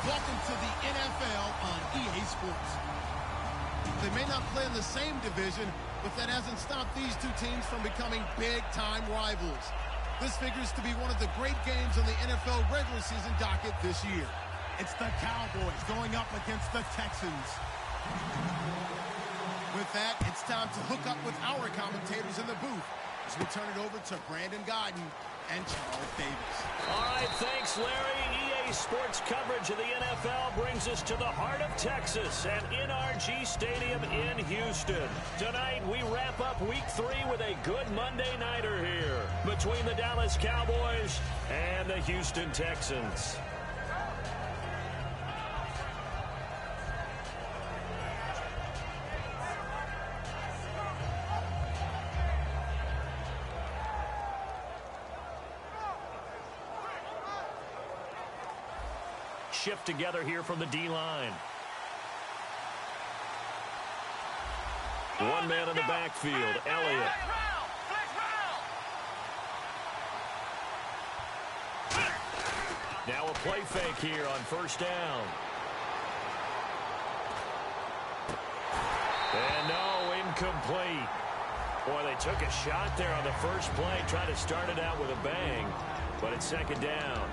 Welcome to the NFL on EA Sports. They may not play in the same division, but that hasn't stopped these two teams from becoming big-time rivals. This figures to be one of the great games on the NFL regular season docket this year. It's the Cowboys going up against the Texans. With that, it's time to hook up with our commentators in the booth as we turn it over to Brandon Godden and Charles Davis. All right, thanks, Larry. EA Sports coverage of the NFL brings us to the heart of Texas at NRG Stadium in Houston. Tonight, we wrap up Week 3 with a good Monday nighter here between the Dallas Cowboys and the Houston Texans. shift together here from the D-line. One man in the backfield, Elliott. Now a play fake here on first down. And no, incomplete. Boy, they took a shot there on the first play, trying to start it out with a bang, but it's second down.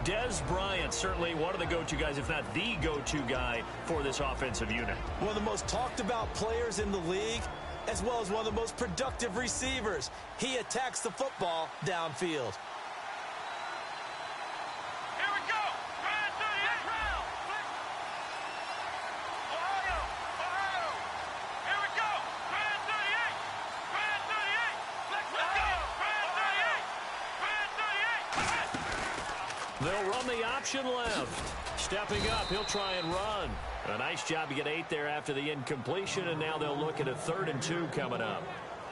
Dez Bryant, certainly one of the go-to guys, if not the go-to guy for this offensive unit. One of the most talked about players in the league, as well as one of the most productive receivers. He attacks the football downfield. They'll run the option left. Stepping up, he'll try and run. A nice job to get 8 there after the incompletion, and now they'll look at a 3rd and 2 coming up.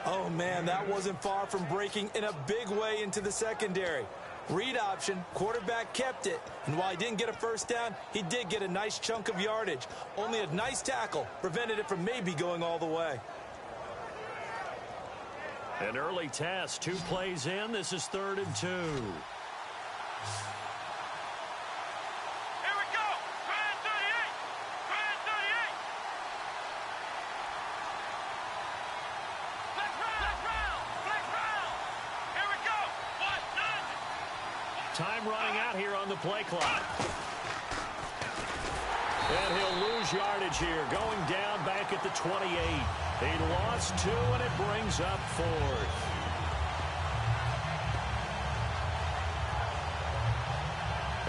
Oh, man, that wasn't far from breaking in a big way into the secondary. Read option, quarterback kept it, and while he didn't get a first down, he did get a nice chunk of yardage. Only a nice tackle prevented it from maybe going all the way. An early test, 2 plays in. This is 3rd and 2. Time running out here on the play clock. And he'll lose yardage here, going down back at the 28. He lost 2, and it brings up 4th.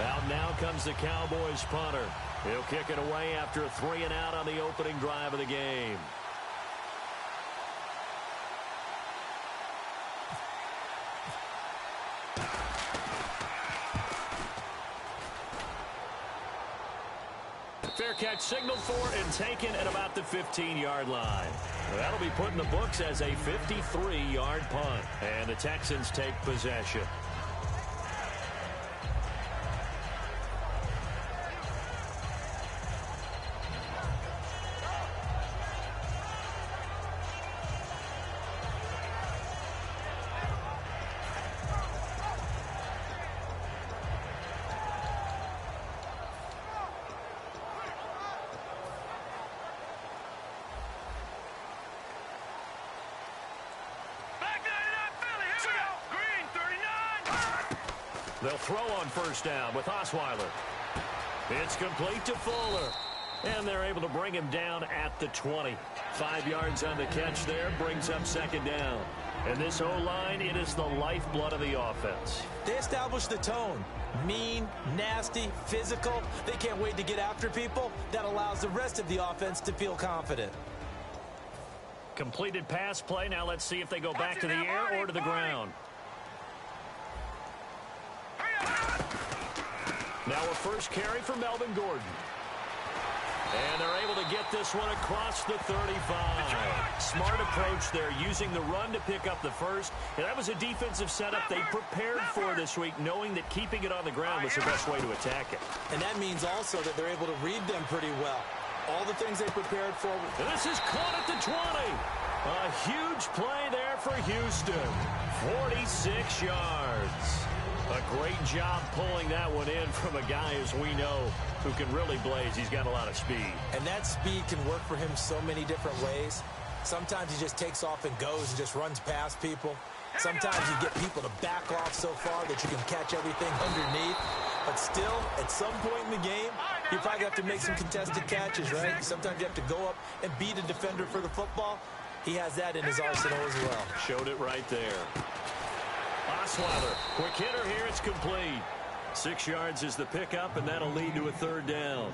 Out now comes the Cowboys punter. He'll kick it away after a 3 and out on the opening drive of the game. Fair catch signaled for and taken at about the 15-yard line. That'll be put in the books as a 53-yard punt. And the Texans take possession. They'll throw on first down with Osweiler. It's complete to Fuller. And they're able to bring him down at the 20. 5 yards on the catch there, brings up second down. And this O-line, it is the lifeblood of the offense. They established the tone. Mean, nasty, physical. They can't wait to get after people. That allows the rest of the offense to feel confident. Completed pass play. Now let's see if they go back to the air or to the ground. Now a first carry for Melvin Gordon. And they're able to get this one across the 35. Smart approach there, using the run to pick up the first. And that was a defensive setup they prepared for this week, knowing that keeping it on the ground was the best way to attack it. And that means also that they're able to read them pretty well. All the things they prepared for. This is caught at the 20. A huge play there for Houston. 46 yards. A great job pulling that one in from a guy, as we know, who can really blaze. He's got a lot of speed. And that speed can work for him so many different ways. Sometimes he just takes off and goes and just runs past people. Sometimes you get people to back off so far that you can catch everything underneath. But still, at some point in the game, you probably have to make some contested catches, right? Sometimes you have to go up and beat a defender for the football. He has that in his arsenal as well. Showed it right there. Osweiler, quick hitter here, it's complete. 6 yards is the pickup, and that'll lead to a third down.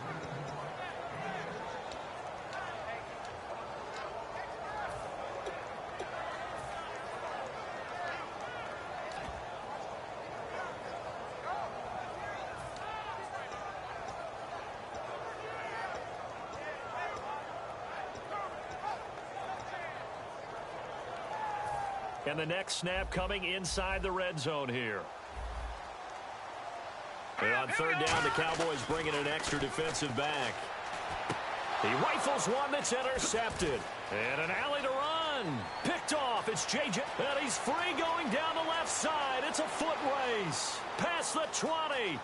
And the next snap coming inside the red zone here. And on third down, the Cowboys bring in an extra defensive back. He rifles one that's intercepted. And an alley to run. Picked off. It's J.J. And he's free going down the left side. It's a foot race. Past the 20.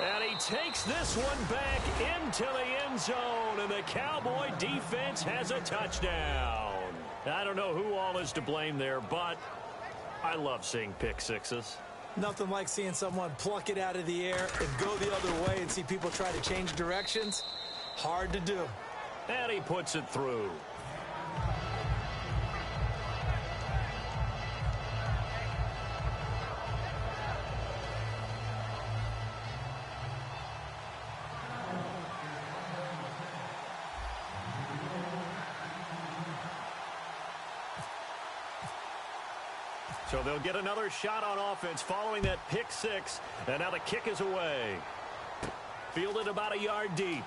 And he takes this one back into the end zone. And the Cowboy defense has a touchdown. I don't know who all is to blame there, but I love seeing pick sixes. Nothing like seeing someone pluck it out of the air and go the other way and see people try to change directions. Hard to do. And he puts it through. So they'll get another shot on offense following that pick six. And now the kick is away. Fielded about a yard deep.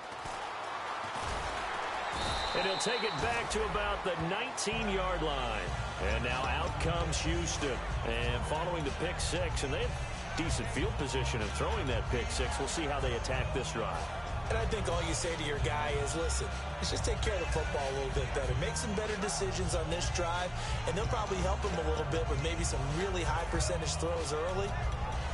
And he'll take it back to about the 19-yard line. And now out comes Houston. And following the pick six, and they have decent field position in throwing that pick six. We'll see how they attack this drive. And I think all you say to your guy is, listen, let's just take care of the football a little bit better. Make some better decisions on this drive, and they'll probably help him a little bit with maybe some really high percentage throws early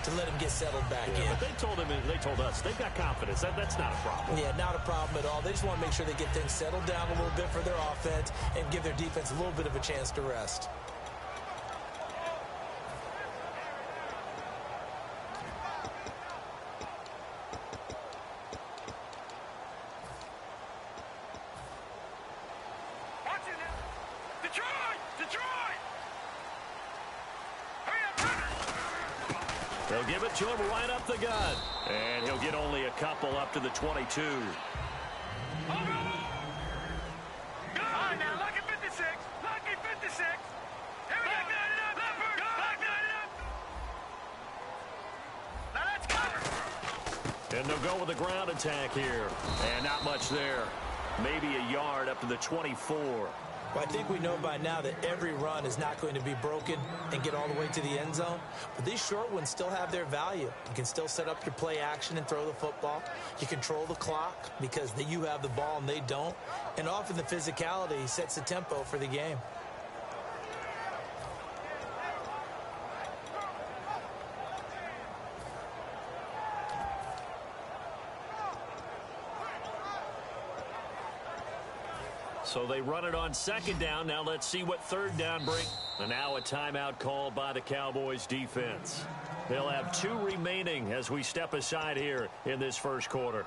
to let him get settled back in. But they told him, and they told us, they've got confidence. That's not a problem. Yeah, not a problem at all. They just want to make sure they get things settled down a little bit for their offense and give their defense a little bit of a chance to rest. They'll give it to him right up the gut. And he'll get only a couple up to the 22. All right, now, lucky 56. Lucky 56. Here we go. Leopard. Now let's cover. And they'll go with the ground attack here. And not much there. Maybe a yard up to the 24. Well, I think we know by now that every run is not going to be broken and get all the way to the end zone. But these short ones still have their value. You can still set up your play action and throw the football. You control the clock because you have the ball and they don't. And often the physicality sets the tempo for the game. So they run it on second down. Now let's see what third down brings. And now a timeout called by the Cowboys defense. They'll have 2 remaining as we step aside here in this first quarter.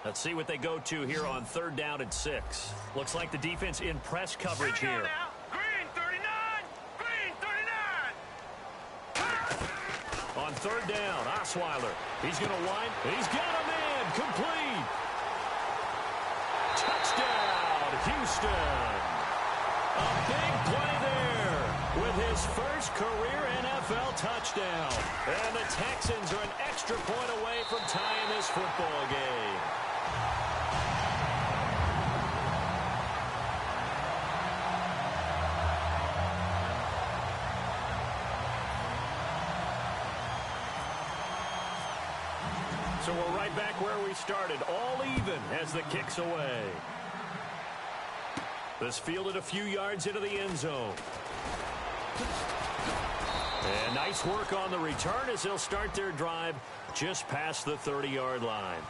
Let's see what they go to here on third down and 6. Looks like the defense in press coverage here. On third down, Osweiler. He's going to wind. He's got a man. Complete. Touchdown, Houston. A big play there with his first career NFL touchdown. And the Texans are an extra point away from tying this football game. So we're right back where we started, all even as the kick's away. This fielded a few yards into the end zone. And nice work on the return as they'll start their drive just past the 30-yard line.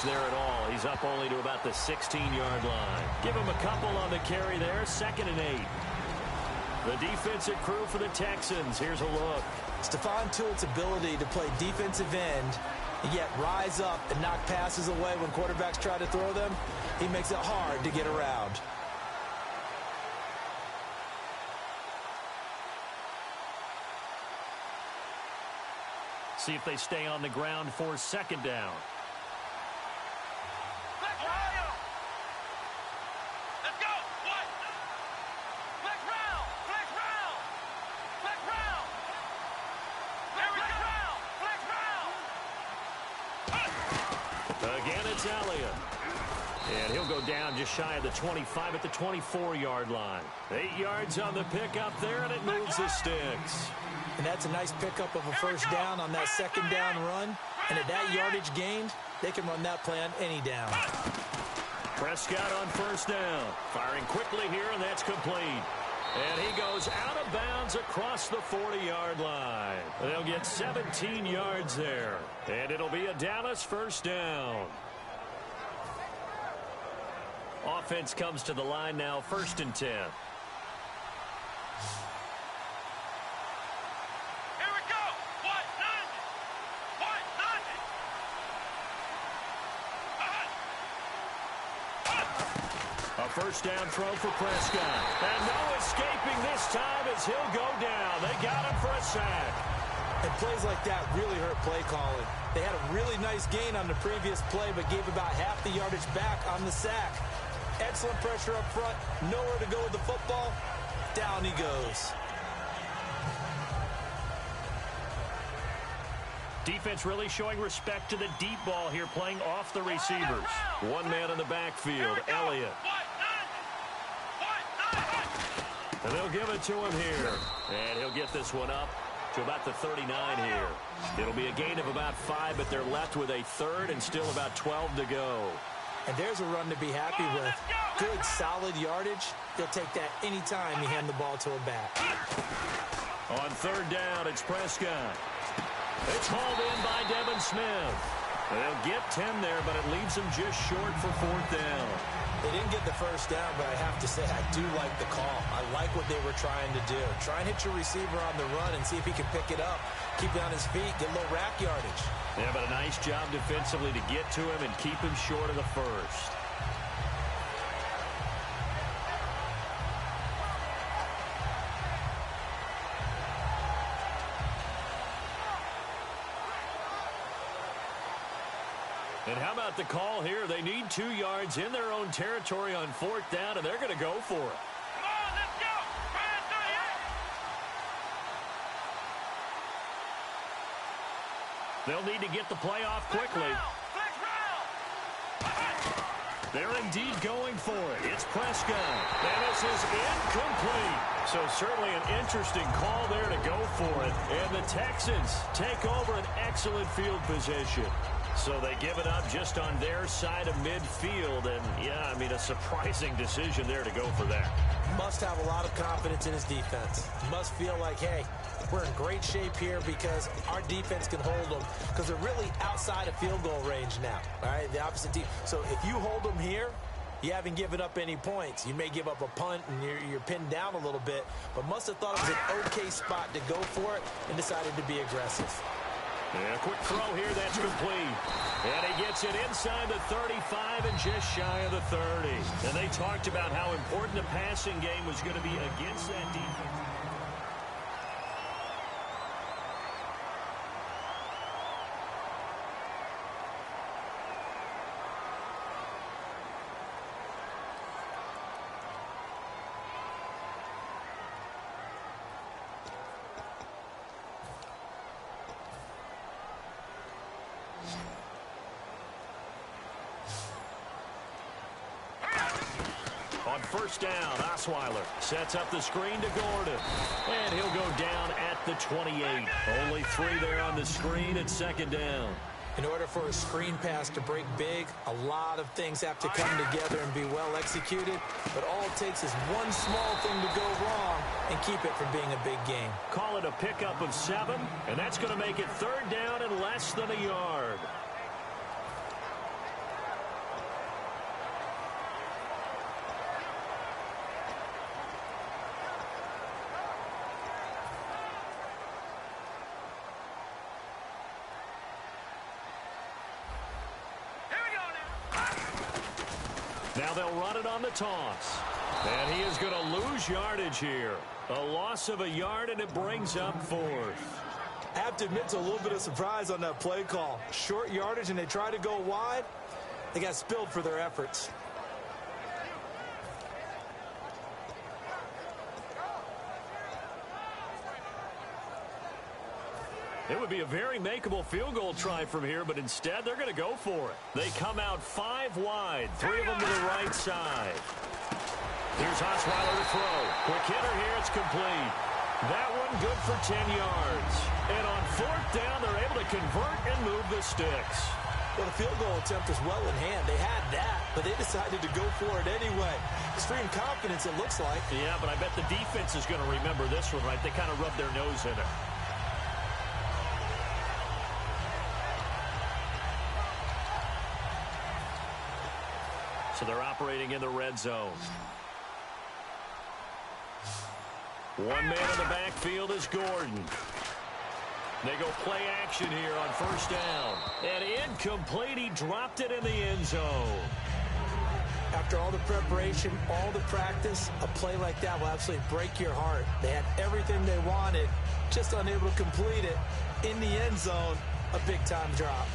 There at all. He's up only to about the 16-yard line. Give him a couple on the carry there. 2nd and 8. The defensive crew for the Texans. Here's a look. Stephon Tuitt's ability to play defensive end and yet rise up and knock passes away when quarterbacks try to throw them. He makes it hard to get around. See if they stay on the ground for second down. Let's go. What? Flex round. Flex round. Flex round. There we go. Flex round. Again, it's Elliott. And he'll go down just shy of the 25 at the 24-yard line. 8 yards on the pickup there, and it moves the sticks. And that's a nice pickup of a first down on that second down run. And at that yardage gained, they can run that play on any down. Prescott on first down. Firing quickly here, and that's complete. And he goes out of bounds across the 40-yard line. They'll get 17 yards there. And it'll be a Dallas first down. Offense comes to the line now, 1st and 10. Here we go. What? Nothing. What? Nothing. A first down throw for Prescott. And no escaping this time as he'll go down. They got him for a sack. And plays like that really hurt play calling. They had a really nice gain on the previous play, but gave about half the yardage back on the sack. Excellent pressure up front. Nowhere to go with the football. Down he goes. Defense really showing respect to the deep ball here, playing off the receivers. One man in the backfield, Elliott. And they'll give it to him here. And he'll get this one up to about the 39 here. It'll be a gain of about 5, but they're left with a third and still about 12 to go. And there's a run to be happy with. Good, solid yardage. They'll take that anytime you hand the ball to a back. On third down, it's Prescott. It's hauled in by Devin Smith. They'll get 10 there, but it leaves them just short for 4th down. They didn't get the first down, but I have to say I do like the call. I like what they were trying to do. Try and hit your receiver on the run and see if he can pick it up. Keep it on his feet, get a little rack yardage. Yeah, but a nice job defensively to get to him and keep him short of the first. And how about the call here? They need 2 yards in their own territory on 4th down, and they're going to go for it. Come on, let's go. Right through here. They'll need to get the play off quickly. Flex round. They're indeed going for it. It's Prescott. And this is incomplete. So certainly an interesting call there to go for it. And the Texans take over an excellent field position. So they give it up just on their side of midfield. And, yeah, I mean, a surprising decision there to go for that. Must have a lot of confidence in his defense. Must feel like, hey, we're in great shape here because our defense can hold them. Because they're really outside of field goal range now, all right, the opposite team. So if you hold them here, you haven't given up any points. You may give up a punt and you're pinned down a little bit. But must have thought it was an okay spot to go for it and decided to be aggressive. And a quick throw here, that's complete. And he gets it inside the 35 and just shy of the 30. And they talked about how important the passing game was going to be against that defense. On first down, Osweiler sets up the screen to Gordon. And he'll go down at the 28. Only 3 there on the screen at second down. In order for a screen pass to break big, a lot of things have to come together and be well executed. But all it takes is one small thing to go wrong and keep it from being a big game. Call it a pickup of 7, and that's going to make it third down and less than a yard. Now they'll run it on the toss. And he is going to lose yardage here. A loss of a yard, and it brings up fourth. I have to admit to a little bit of surprise on that play call. Short yardage, and they try to go wide. They got spilled for their efforts. It would be a very makeable field goal try from here, but instead they're going to go for it. They come out 5 wide, 3 of them to the right side. Here's Osweiler to throw. Quick hitter here, it's complete. That one good for 10 yards. And on 4th down, they're able to convert and move the sticks. Well, the field goal attempt was well in hand. They had that, but they decided to go for it anyway. Extreme confidence, it looks like. Yeah, but I bet the defense is going to remember this one, right? They kind of rubbed their nose in it. So they're operating in the red zone. One man in the backfield is Gordon. They go play action here on 1st down. And incomplete. He dropped it in the end zone. After all the preparation, all the practice, a play like that will absolutely break your heart. They had everything they wanted, just unable to complete it. In the end zone, a big-time drop.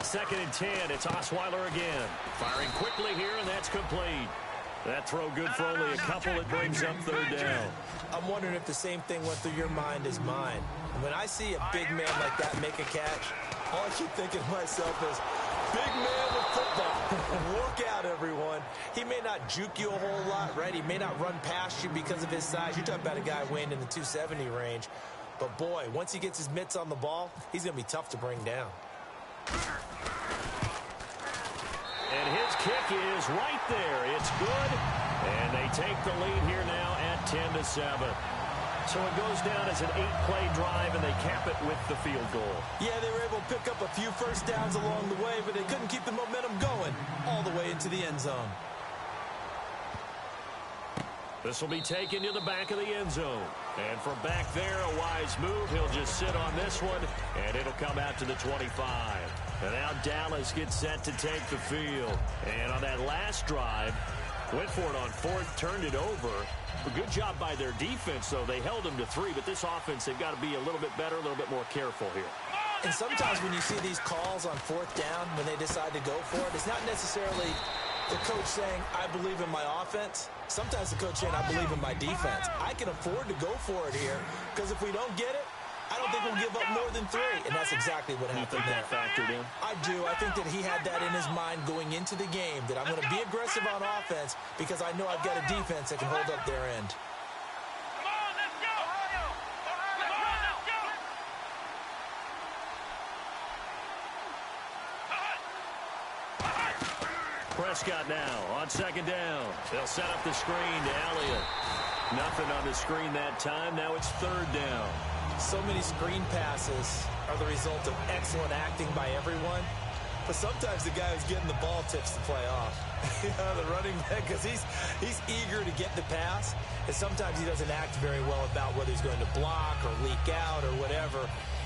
Second and 10. It's Osweiler again. Firing quickly here, and that's complete. That throw good for only a couple. It brings up 3rd down. I'm wondering if the same thing went through your mind as mine. When I see a big man like that make a catch, all I keep thinking to myself is, big man with football. Look out, everyone. He may not juke you a whole lot, right? He may not run past you because of his size. You're talking about a guy weighing in the 270 range. But, boy, once he gets his mitts on the ball, he's going to be tough to bring down. And his kick is right there. It's good. And they take the lead here now at 10-7. So it goes down as an 8-play drive, and they cap it with the field goal. Yeah, they were able to pick up a few first downs along the way, but they couldn't keep the momentum going all the way into the end zone. This will be taken to the back of the end zone. And from back there, a wise move. He'll just sit on this one, and it'll come out to the 25. And now Dallas gets set to take the field. And on that last drive, went for it on 4th, turned it over. A good job by their defense, though. They held them to 3, but this offense, they've got to be a little bit better, a little bit more careful here. And sometimes when you see these calls on 4th down, when they decide to go for it, it's not necessarily the coach saying, I believe in my offense. Sometimes the coach saying, I believe in my defense. I can afford to go for it here, because if we don't get it, I don't think we'll give up more than 3. And that's exactly what happened there. You think that factored in? I do. I think that he had that in his mind going into the game, that I'm going to be aggressive on offense because I know I've got a defense that can hold up their end. Prescott now on 2nd down. They'll set up the screen to Elliott. Nothing on the screen that time. Now it's 3rd down. So many screen passes are the result of excellent acting by everyone. But sometimes the guy who's getting the ball tips the play off. The running back, because he's eager to get the pass. And sometimes he doesn't act very well about whether he's going to block or leak out or whatever.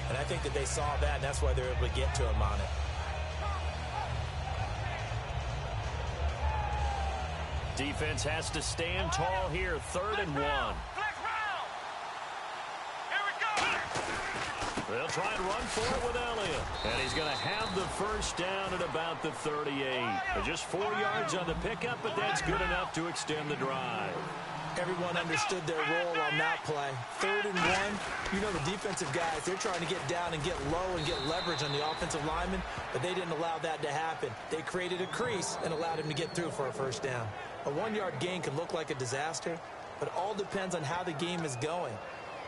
And I think that they saw that, and that's why they were able to get to him on it. Defense has to stand tall here. 3rd and 1. They'll try and run for it with Elliott. And he's going to have the 1st down at about the 38. Just 4 yards on the pickup, but that's good enough to extend the drive. Everyone understood their role on that play. 3rd and 1. You know the defensive guys, they're trying to get down and get low and get leverage on the offensive lineman, but they didn't allow that to happen. They created a crease and allowed him to get through for a 1st down. A 1-yard gain can look like a disaster, but it all depends on how the game is going.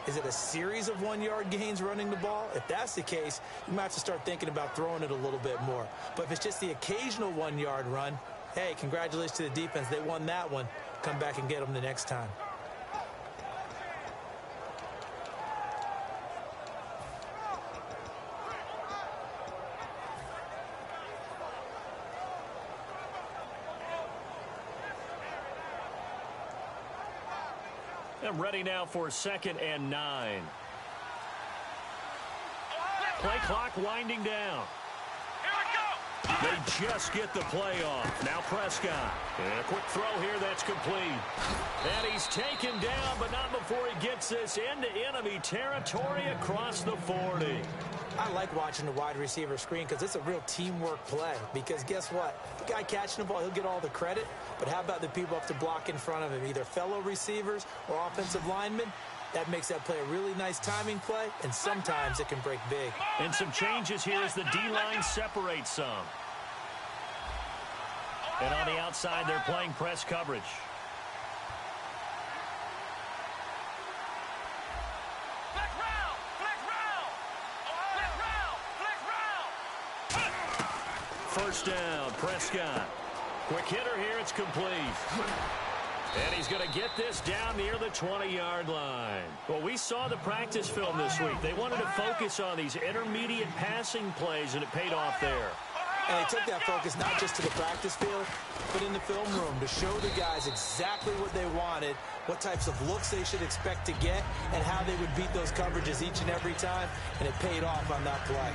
Is it a series of 1-yard gains running the ball? If that's the case, you might have to start thinking about throwing it a little bit more. But if it's just the occasional 1-yard run, hey, congratulations to the defense. They won that one. Come back and get them the next time. And ready now for 2nd and 9. Play clock winding down. They just get the play off. Now Prescott. And a quick throw here that's complete. And he's taken down, but not before he gets this into enemy territory across the 40. I like watching the wide receiver screen because it's a real teamwork play. Because guess what? The guy catching the ball, he'll get all the credit. But how about the people up to block in front of him, either fellow receivers or offensive linemen? That makes that play a really nice timing play, and sometimes it can break big. And some changes here as the D-line separates some. And on the outside, they're playing press coverage. First down, Prescott. Quick hitter here, it's complete. And he's going to get this down near the 20-yard line. Well, we saw the practice film this week. They wanted to focus on these intermediate passing plays, and it paid off there. And they took that focus not just to the practice field, but in the film room to show the guys exactly what they wanted, what types of looks they should expect to get, and how they would beat those coverages each and every time, and it paid off on that play.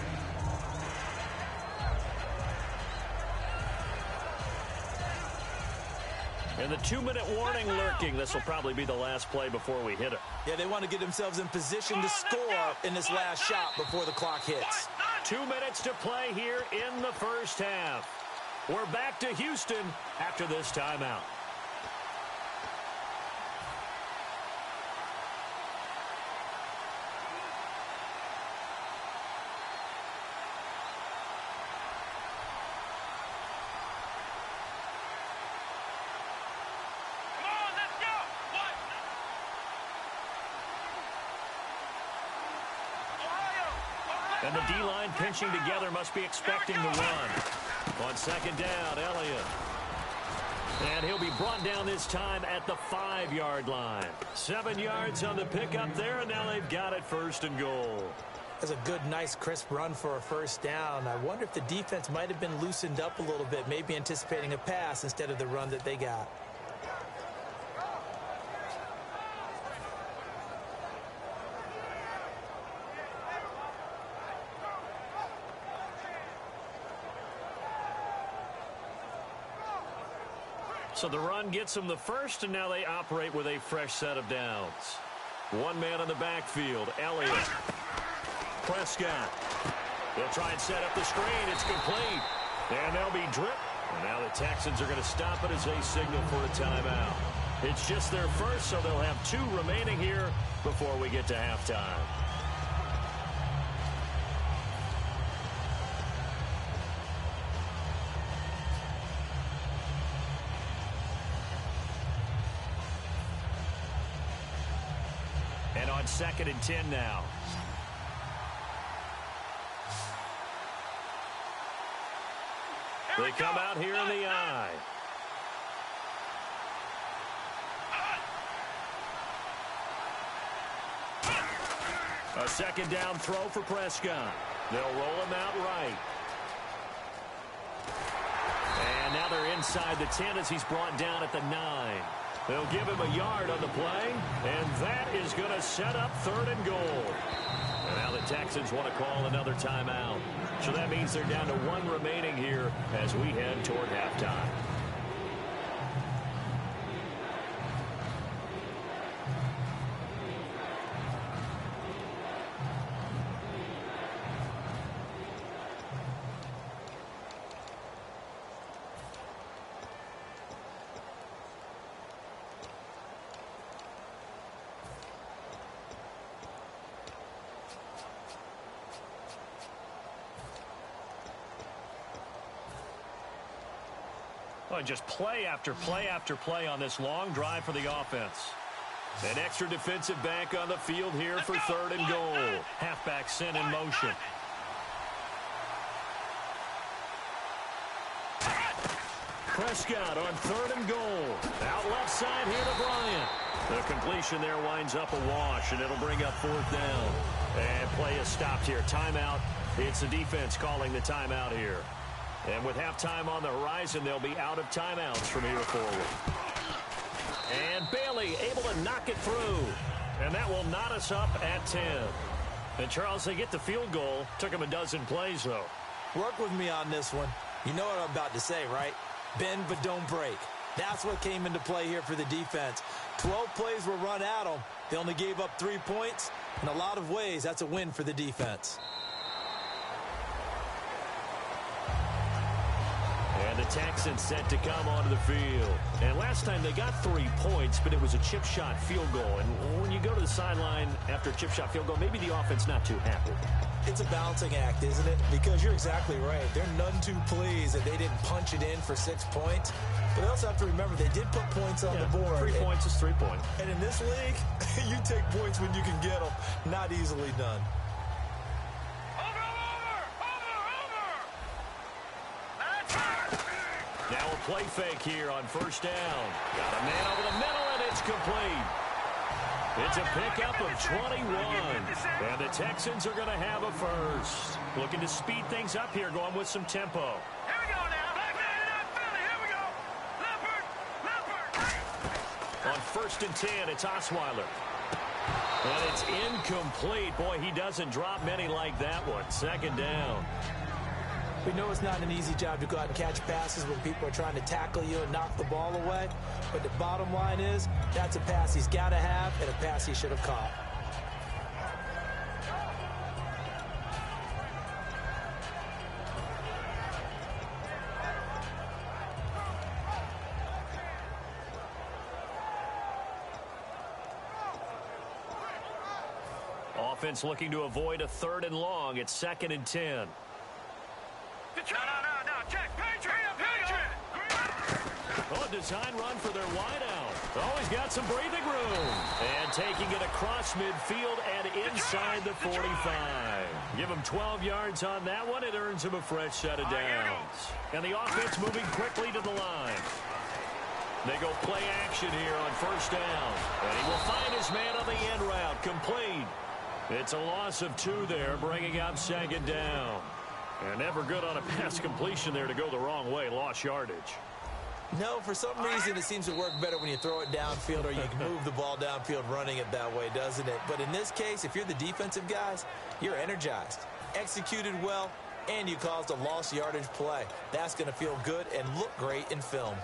And the 2-minute warning lurking. This will probably be the last play before we hit it. Yeah, they want to get themselves in position to score in this last shot before the clock hits. 2 minutes to play here in the first half. We're back to Houston after this timeout. And the D-line pinching together, must be expecting the run. On 2nd down, Elliott. And he'll be brought down this time at the 5-yard line. 7 yards on the pickup there, and now they've got it 1st and goal. That's a good, nice, crisp run for a first down. I wonder if the defense might have been loosened up a little bit, maybe anticipating a pass instead of the run that they got. So the run gets them the first, and now they operate with a fresh set of downs. One man on the backfield, Elliott. Prescott. They'll try and set up the screen. It's complete. And they'll be dripped. And now the Texans are going to stop it as they signal for a timeout. It's just their first, so they'll have 2 remaining here before we get to halftime. And on 2nd and 10 now. They come out here in the I. A 2nd down throw for Prescott. They'll roll him out right. And now they're inside the 10 as he's brought down at the 9. They'll give him a yard on the play, and that is going to set up 3rd and goal. And now the Texans want to call another timeout. So that means they're down to 1 remaining here as we head toward halftime. Oh, just play after play after play on this long drive for the offense. An extra defensive back on the field here for 3rd and goal. Halfback sent in motion. Prescott on 3rd and goal. Out left side here to Bryant. The completion there winds up a wash, and it'll bring up 4th down. And play is stopped here. Timeout. It's the defense calling the timeout here. And with halftime on the horizon, they'll be out of timeouts from here forward. And Bailey able to knock it through. And that will knot us up at 10. And, Charles, they get the field goal. Took them a dozen plays, though. Work with me on this one. You know what I'm about to say, right? Bend but don't break. That's what came into play here for the defense. 12 plays were run at them. They only gave up 3 points. In a lot of ways, that's a win for the defense. And the Texans set to come onto the field. And last time they got 3 points, but it was a chip shot field goal. And when you go to the sideline after a chip shot field goal, maybe the offense not too happy. It's a balancing act, isn't it? Because you're exactly right. They're none too pleased that they didn't punch it in for 6 points. But they also have to remember they did put points on the board. 3 points is 3 points. And in this league, you take points when you can get them. Not easily done. Now a play fake here on first down. Got a man over the middle, and it's complete. It's a pickup of 21. And the Texans are going to have a first. Looking to speed things up here, going with some tempo. Here we go now. Back man up, Philly. Here we go. Leopard. On first and 10, it's Osweiler. And it's incomplete. Boy, he doesn't drop many like that one. Second down. We know it's not an easy job to go out and catch passes when people are trying to tackle you and knock the ball away. But the bottom line is, that's a pass he's got to have and a pass he should have caught. Offense looking to avoid a 3rd and long. It's 2nd and 10. No. Check. Patriot. Oh, a design run for their wideout. Always got some breathing room. And taking it across midfield and inside the 45. Give him 12 yards on that one. It earns him a fresh set of downs. And the offense moving quickly to the line. They go play action here on first down. And he will find his man on the end route. Complete. It's a loss of 2 there, bringing up 2nd down. And never good on a pass completion there to go the wrong way. Lost yardage. No, for some reason it seems to work better when you throw it downfield or you can move the ball downfield running it that way, doesn't it? But in this case, if you're the defensive guys, you're energized, executed well, and you caused a lost yardage play. That's going to feel good and look great in film.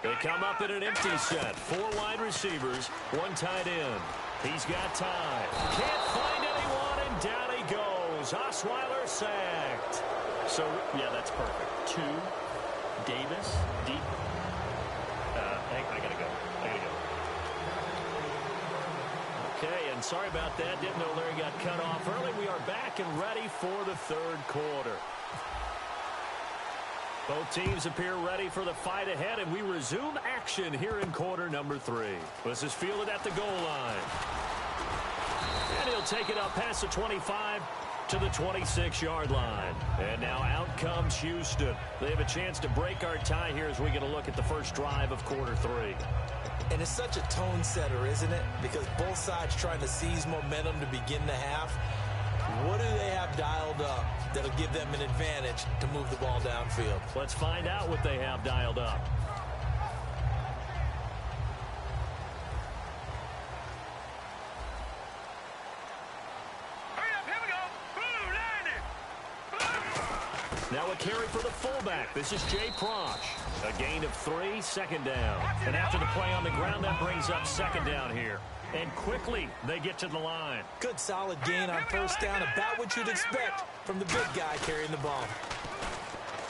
They come up in an empty set. 4 wide receivers, 1 tight end. He's got time. Can't find anyone, and down he goes. Osweiler sacked. So, yeah, that's perfect. 2, Davis, deep. I gotta go. Okay, and sorry about that. Didn't know Larry got cut off early. We are back and ready for the 3rd quarter. Both teams appear ready for the fight ahead, and we resume action here in quarter number 3. This is fielded at the goal line. And he'll take it up past the 25 to the 26-yard line. And now out comes Houston. They have a chance to break our tie here as we get a look at the first drive of quarter 3. And it's such a tone setter, isn't it? Because both sides trying to seize momentum to begin the half. What do they have dialed up that'll give them an advantage to move the ball downfield? Let's find out what they have dialed up. Hurry up, here we go. Blue, landing. Now a carry for the fullback. This is Jay Prosh. A gain of 3, 2nd down. And after the play on the ground, that brings up 2nd down here. And quickly, they get to the line. Good solid gain on first down, about what you'd expect from the big guy carrying the ball.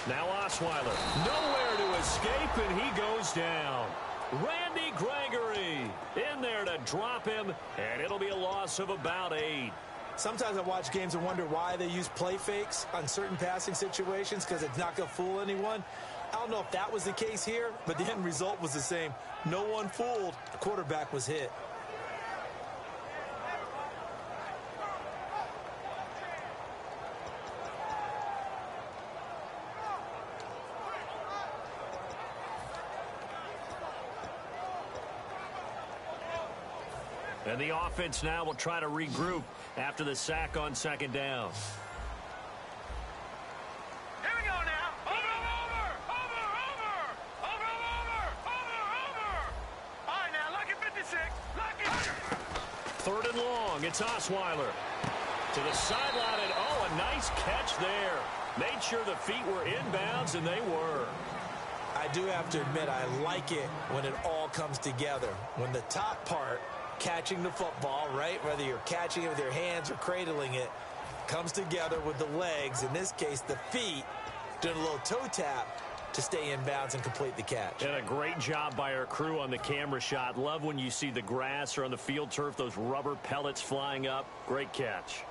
Now Osweiler, nowhere to escape, and he goes down. Randy Gregory in there to drop him, and it'll be a loss of about 8. Sometimes I watch games and wonder why they use play fakes on certain passing situations, because it's not going to fool anyone. I don't know if that was the case here, but the end result was the same. No one fooled. The quarterback was hit. And the offense now will try to regroup after the sack on second down. Here we go now. Over. All right, now, lucky 56. Lucky. Third and long. It's Osweiler. To the sideline, and a nice catch there. Made sure the feet were inbounds, and they were. I do have to admit, I like it when it all comes together. When the top part, catching the football, right, whether you're catching it with your hands or cradling it, comes together with the legs, in this case the feet, doing a little toe tap to stay in bounds and complete the catch. And a great job by our crew on the camera shot. Love when you see the grass or on the field turf, those rubber pellets flying up. Great catch.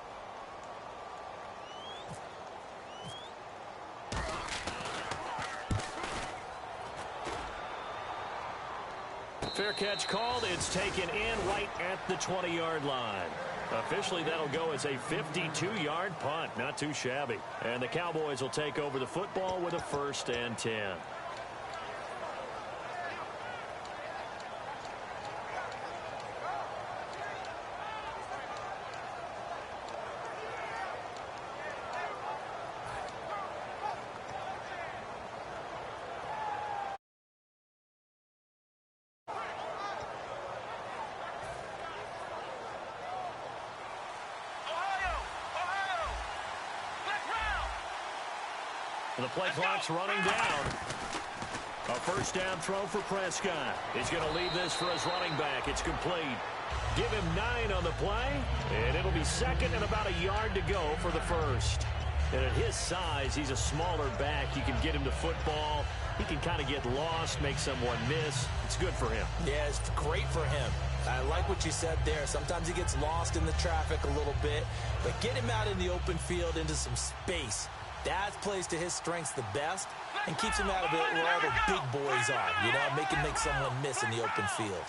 Fair catch called. It's taken in right at the 20-yard line. Officially, that'll go as a 52-yard punt. Not too shabby. And the Cowboys will take over the football with a 1st and 10. The play clock's running down. A 1st down throw for Prescott. He's going to leave this for his running back. It's complete. Give him 9 on the play, and it'll be 2nd and about a yard to go for the 1st. And at his size, he's a smaller back. You can get him to football. He can kind of get lost, make someone miss. It's good for him. Yeah, it's great for him. I like what you said there. Sometimes he gets lost in the traffic a little bit, but get him out in the open field into some space. That plays to his strengths the best and keeps him out of it where all the big boys are, you know, make someone miss in the open field.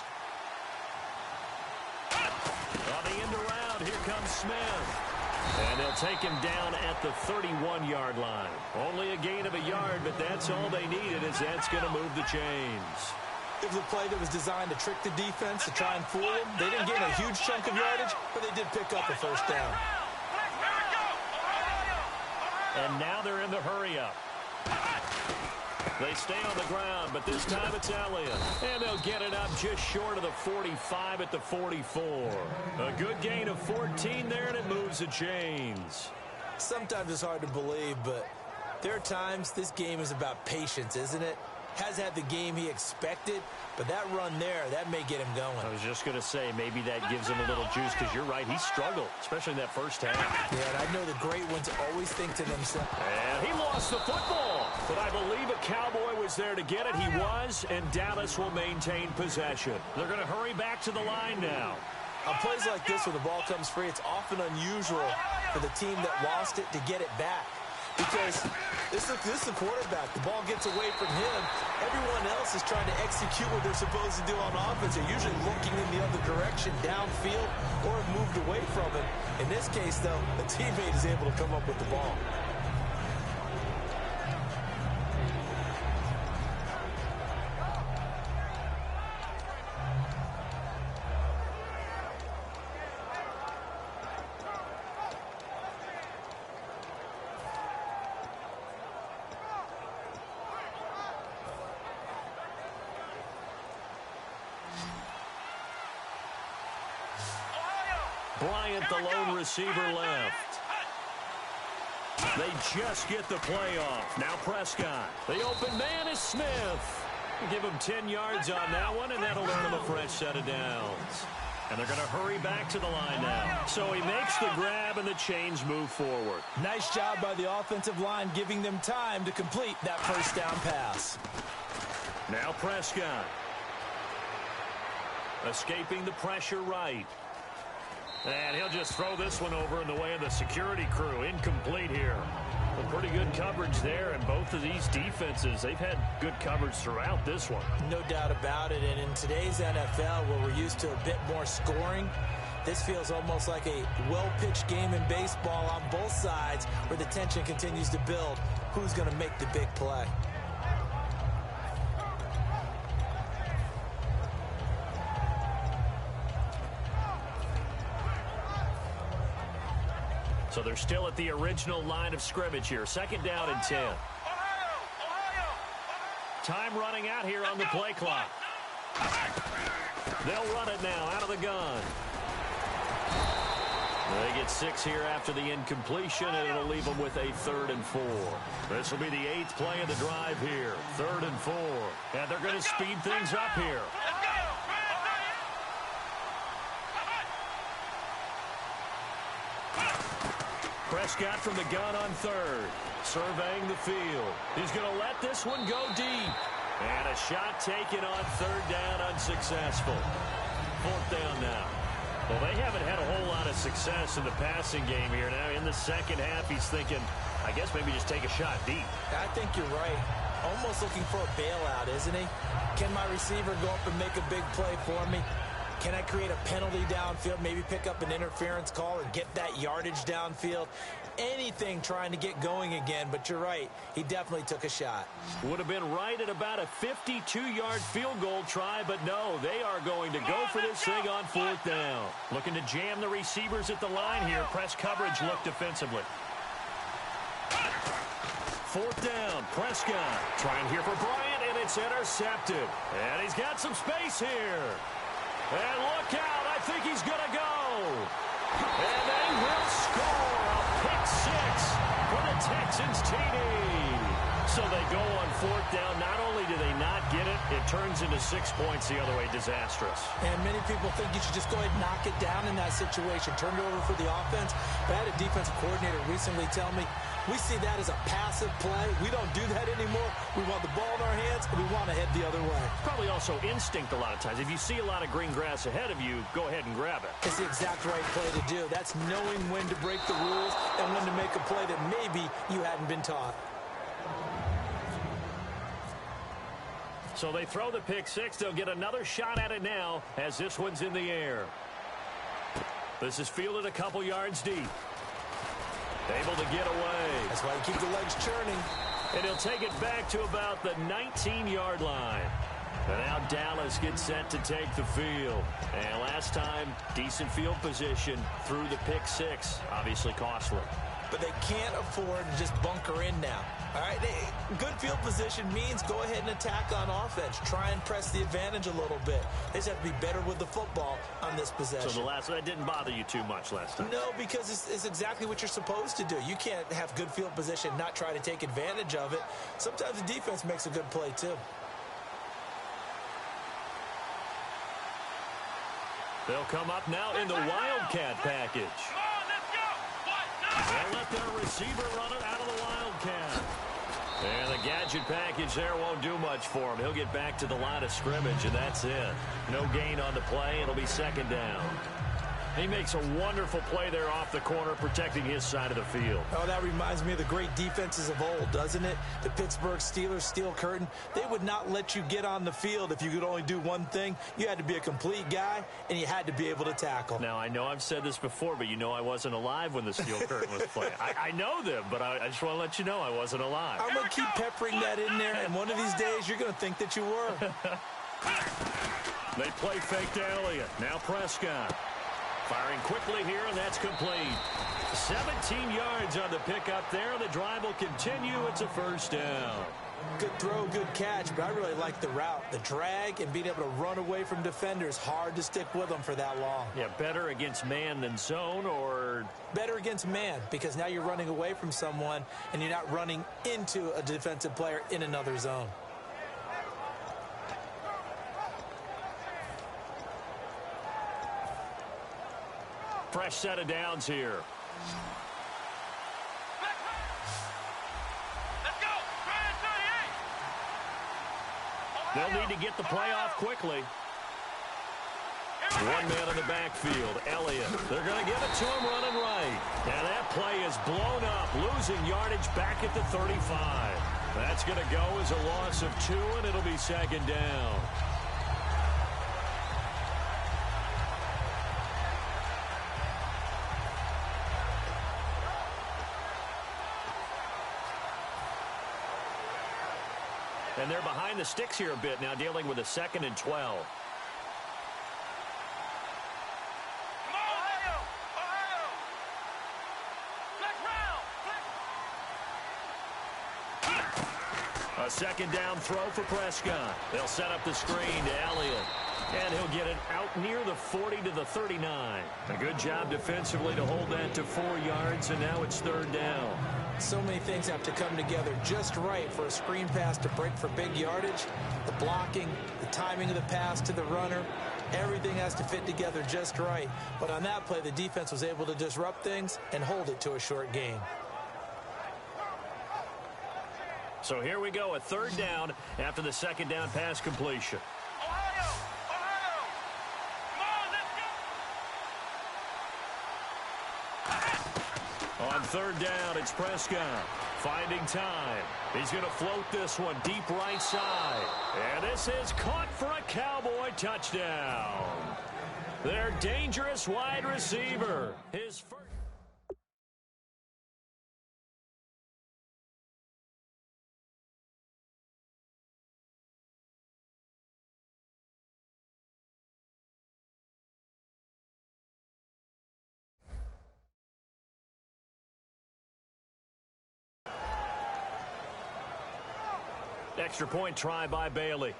On the end around, here comes Smith. And they'll take him down at the 31-yard line. Only a gain of a yard, but that's all they needed, as that's going to move the chains. It was a play that was designed to trick the defense, to try and fool them. They didn't gain a huge chunk of yardage, but they did pick up a 1st down. And now they're in the hurry-up. They stay on the ground, but this time it's Elliott. And they'll get it up just short of the 45 at the 44. A good gain of 14 there, and it moves the chains. Sometimes it's hard to believe, but there are times this game is about patience, isn't it? Has had the game he expected, but that run there, that may get him going. I was just going to say, maybe that gives him a little juice, because you're right, he struggled, especially in that 1st half. Yeah, and I know the great ones always think to themselves. And he lost the football, but I believe a Cowboy was there to get it. He was, and Dallas will maintain possession. They're going to hurry back to the line now. On plays like this where the ball comes free, it's often unusual for the team that lost it to get it back. Because this is the quarterback. The ball gets away from him. Everyone else is trying to execute what they're supposed to do on offense. They're usually looking in the other direction, downfield, or have moved away from it. In this case, though, the teammate is able to come up with the ball. Bryant, the lone receiver, left. They just get the play off. Now Prescott. The open man is Smith. Give him 10 yards on that one, and that'll earn him a fresh set of downs. And they're going to hurry back to the line now. So he makes the grab, and the chains move forward. Nice job by the offensive line, giving them time to complete that 1st down pass. Now Prescott. Escaping the pressure right. And he'll just throw this one over in the way of the security crew. Incomplete here. Well, pretty good coverage there, and both of these defenses, they've had good coverage throughout this one. No doubt about it, and in today's NFL, where we're used to a bit more scoring, this feels almost like a well-pitched game in baseball on both sides, where the tension continues to build. Who's going to make the big play? they're still at the original line of scrimmage here. Second down and 10. Time running out here on the play clock. They'll run it now out of the gun. They get 6 here after the incompletion, and it'll leave them with a 3rd and 4. This will be the 8th play of the drive here. 3rd and 4. And they're going to speed things up here. Prescott from the gun on 3rd. Surveying the field. He's going to let this one go deep. And a shot taken on 3rd down, unsuccessful. 4th down now. Well, they haven't had a whole lot of success in the passing game here. Now, in the second half, he's thinking, I guess maybe just take a shot deep. I think you're right. Almost looking for a bailout, isn't he? Can my receiver go up and make a big play for me? Can I create a penalty downfield, maybe pick up an interference call and get that yardage downfield? Anything trying to get going again, but you're right. He definitely took a shot. Would have been right at about a 52-yard field goal try, but no, they are going to go for this thing on 4th down. Looking to jam the receivers at the line here. Press coverage look defensively. 4th down, Prescott trying here for Bryant, and it's intercepted. And he's got some space here. And look out, I think he's going to go. And they will score a pick 6 for the Texans TD. So they go on 4th down. Not only do they not get it, it turns into 6 points the other way. Disastrous. And many people think you should just go ahead and knock it down in that situation. Turn it over for the offense. But I had a defensive coordinator recently tell me, we see that as a passive play. We don't do that anymore. We want the ball in our hands, and we want to head the other way. Probably also instinct a lot of times. If you see a lot of green grass ahead of you, go ahead and grab it. It's the exact right play to do. That's knowing when to break the rules and when to make a play that maybe you hadn't been taught. So they throw the pick 6. They'll get another shot at it now as this one's in the air. This is fielded a couple yards deep. Able to get away. That's why you keep the legs churning. And he'll take it back to about the 19-yard line. And now Dallas gets set to take the field. And last time, decent field position through the pick 6. Obviously costly. But they can't afford to just bunker in now. All right, good field position means go ahead and attack on offense. Try and press the advantage a little bit. They just have to be better with the football on this possession. So that didn't bother you too much last time? No, because it's exactly what you're supposed to do. You can't have good field position, not try to take advantage of it. Sometimes the defense makes a good play, too. They'll come up now in the Wildcat package. They'll let their receiver run it out of the Wildcat. And the gadget package there won't do much for him. He'll get back to the line of scrimmage, and that's it. No gain on the play. It'll be 2nd down. He makes a wonderful play there off the corner, protecting his side of the field. Oh, that reminds me of the great defenses of old, doesn't it? The Pittsburgh Steelers, Steel Curtain. They would not let you get on the field if you could only do one thing. You had to be a complete guy, and you had to be able to tackle. Now, I know I've said this before, but you know I wasn't alive when the Steel Curtain was playing. I know them, but I just want to let you know I wasn't alive. I'm going to keep peppering that in there, and one of these days you're going to think that you were. They play fake to Elliott. Now Prescott. Firing quickly here, and that's complete. 17 yards on the pickup there. The drive will continue. It's a 1st down. Good throw, good catch, but I really like the route. The drag and being able to run away from defenders. Hard to stick with them for that long. Yeah, better against man than zone, or? Better against man, because now you're running away from someone, and you're not running into a defensive player in another zone. Fresh set of downs here. Let's go. They'll need to get the play off quickly. One man in the backfield, Elliott. They're going to give it to him running right. And that play is blown up, losing yardage back at the 35. That's going to go as a loss of 2, and it'll be 2nd down. And they're behind the sticks here a bit now, dealing with a 2nd and 12. A second down throw for Prescott. They'll set up the screen to Elliott. And he'll get it out near the 40 to the 39. A good job defensively to hold that to 4 yards, and now it's third down. So many things have to come together just right for a screen pass to break for big yardage. The blocking, the timing of the pass to the runner, everything has to fit together just right. But on that play, the defense was able to disrupt things and hold it to a short gain. So here we go, a third down after the second down pass completion. On third down, it's Prescott finding time. He's going to float this one deep right side. And this is caught for a Cowboy touchdown. Their dangerous wide receiver. His first. Extra point try by Bailey.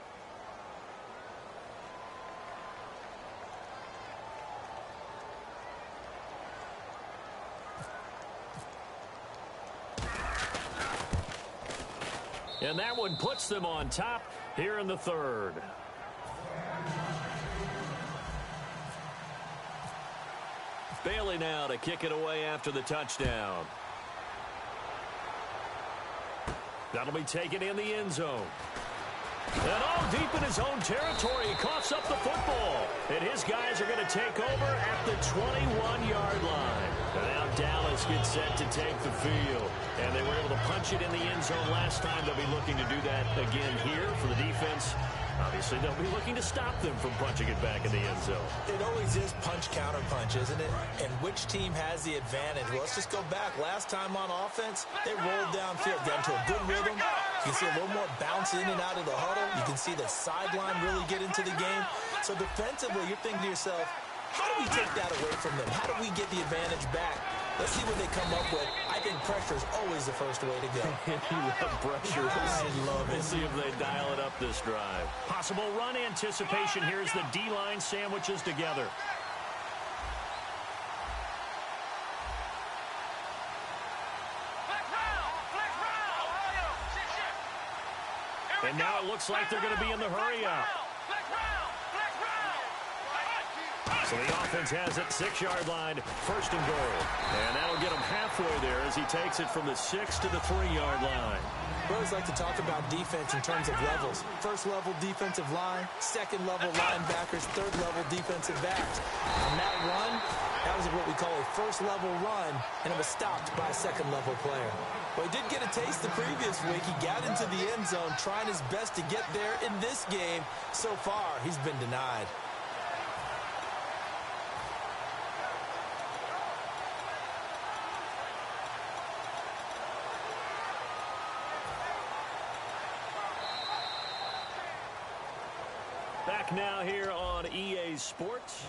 And that one puts them on top here in the third. Bailey now to kick it away after the touchdown. That'll be taken in the end zone. And all deep in his own territory, he coughs up the football. And his guys are going to take over at the 21-yard line. And now Dallas gets set to take the field. And they were able to punch it in the end zone last time. They'll be looking to do that again here for the defense. Obviously, they'll be looking to stop them from punching it back in the end zone. It always is punch-counter-punch, isn't it? And which team has the advantage? Well, let's just go back. Last time on offense, they rolled downfield, got into a good rhythm. You can see a little more bounce in and out of the huddle. You can see the sideline really get into the game. So defensively, you're thinking to yourself, how do we take that away from them? How do we get the advantage back? Let's see what they come up with. I think pressure is always the first way to go. You love pressure. I love it. We'll see if they dial it up this drive. Possible run anticipation. Here's the D-line sandwiches together. And now it looks like they're going to be in the hurry-up. So the offense has it, 6-yard line, first and goal. And that'll get him halfway there as he takes it from the 6 to the 3-yard line. We always like to talk about defense in terms of levels. First level defensive line, second level linebackers, third level defensive backs. On that run, that was what we call a first level run, and it was stopped by a second level player. Well, he did get a taste the previous week. He got into the end zone, trying his best to get there in this game. So far, he's been denied. Back now here on EA Sports.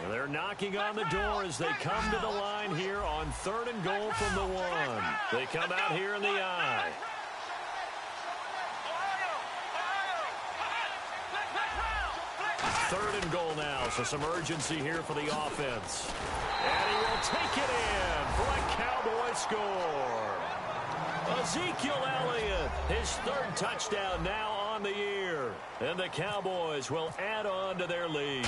They're knocking on the door as they come to the line here on third and goal from the 1. They come out here in the I. Third and goal now, so some urgency here for the offense. And he will take it in for a Cowboy score. Ezekiel Elliott, his third touchdown now on the year. And the Cowboys will add on to their lead.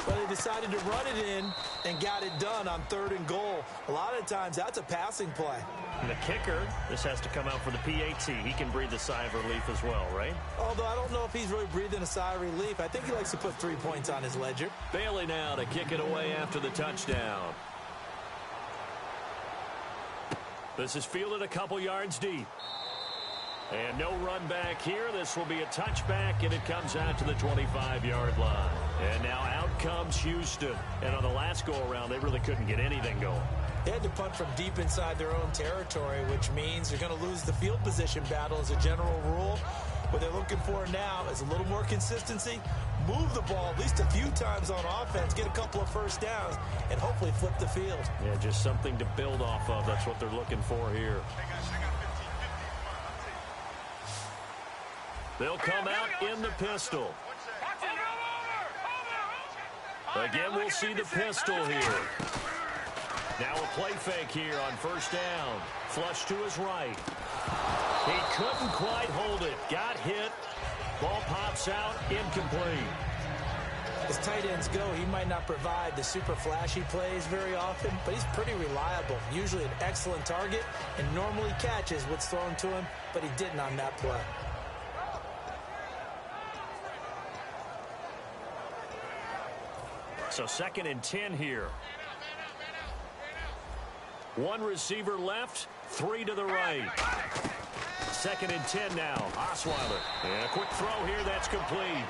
But they decided to run it in and got it done on third and goal. A lot of times, that's a passing play. And the kicker, this has to come out for the PAT. He can breathe a sigh of relief as well, right? Although I don't know if he's really breathing a sigh of relief. I think he likes to put 3 points on his ledger. Bailey now to kick it away after the touchdown. This is fielded a couple yards deep. And no run back here. This will be a touchback, and it comes out to the 25-yard line. And now out comes Houston. And on the last go-around, they really couldn't get anything going. They had to punt from deep inside their own territory, which means they're going to lose the field position battle as a general rule. What they're looking for now is a little more consistency, move the ball at least a few times on offense, get a couple of first downs, and hopefully flip the field. Yeah, just something to build off of. That's what they're looking for here. They'll come out in the pistol. Again, we'll see the pistol here. Now a play fake here on first down. Flush to his right. He couldn't quite hold it. Got hit. Ball pops out. Incomplete. As tight ends go, he might not provide the super flashy plays very often, but he's pretty reliable. Usually an excellent target and normally catches what's thrown to him, but he didn't on that play. So 2nd and 10 here. One receiver left, 3 to the right. 2nd and 10 now. Osweiler. And a quick throw here. That's complete.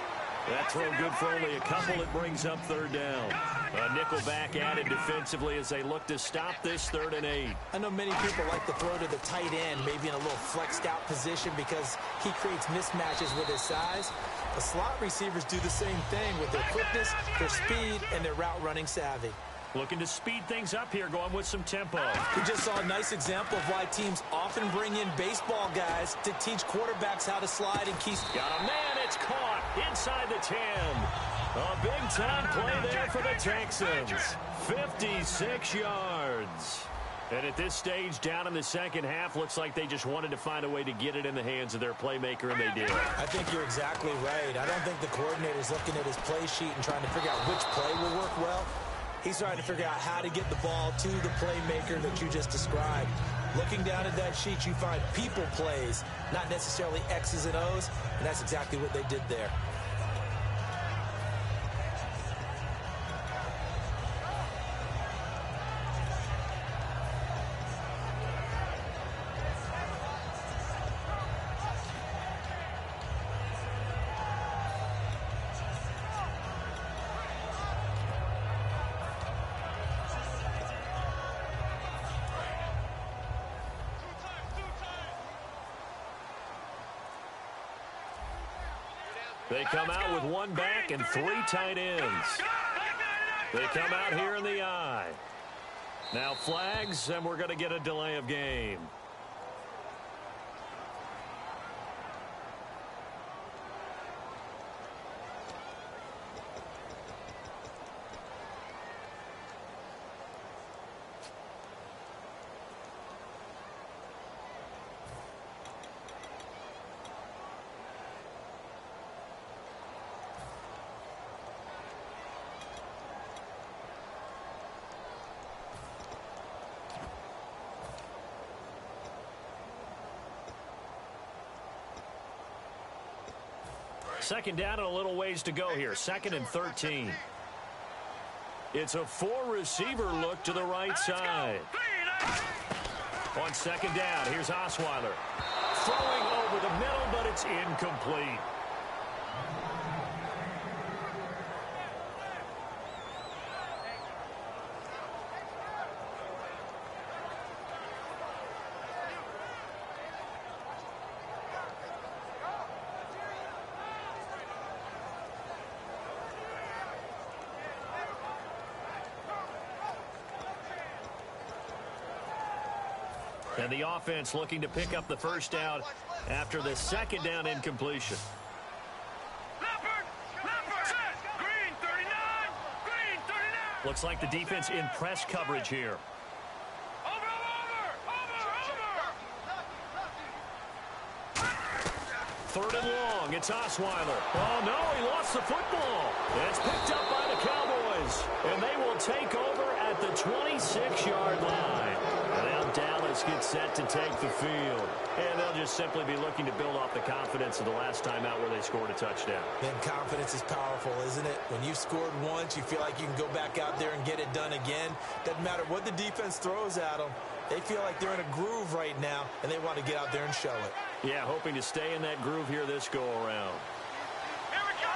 That throw good for only a couple. It brings up 3rd down. A nickel back added defensively as they look to stop this 3rd and 8. I know many people like to throw to the tight end, maybe in a little flexed out position because he creates mismatches with his size. The slot receivers do the same thing with their quickness, their speed, and their route running savvy. Looking to speed things up here, going with some tempo. We just saw a nice example of why teams often bring in baseball guys to teach quarterbacks how to slide and keep. Got a man, it's caught inside the 10. A big-time play there for the Texans. 56 yards. And at this stage, down in the second half, looks like they just wanted to find a way to get it in the hands of their playmaker, and they did. I think you're exactly right. I don't think the coordinator's looking at his play sheet and trying to figure out which play will work well. He's trying to figure out how to get the ball to the playmaker that you just described. Looking down at that sheet, you find people plays, not necessarily X's and O's, and that's exactly what they did there. They come out with one back and 3 tight ends. They come out here in the I. Now flags, and we're going to get a delay of game. Second down and a little ways to go here. 2nd and 13. It's a 4-receiver look to the right side. On 2nd down, here's Osweiler. Throwing over the middle, but it's incomplete. And the offense looking to pick up the first down after the 2nd down incompletion. Green 39. Green 39. Looks like the defense in press coverage here. Over. 3rd and long. It's Osweiler. Oh, no, he lost the football. It's picked up by the Cowboys. And they will take over at the 26-yard line. And now Dallas gets set to take the field. And they'll just simply be looking to build off the confidence of the last time out where they scored a touchdown. Then confidence is powerful, isn't it? When you've scored once, you feel like you can go back out there and get it done again. Doesn't matter what the defense throws at them. They feel like they're in a groove right now, and they want to get out there and show it. Yeah, hoping to stay in that groove here this go-around. Here we go!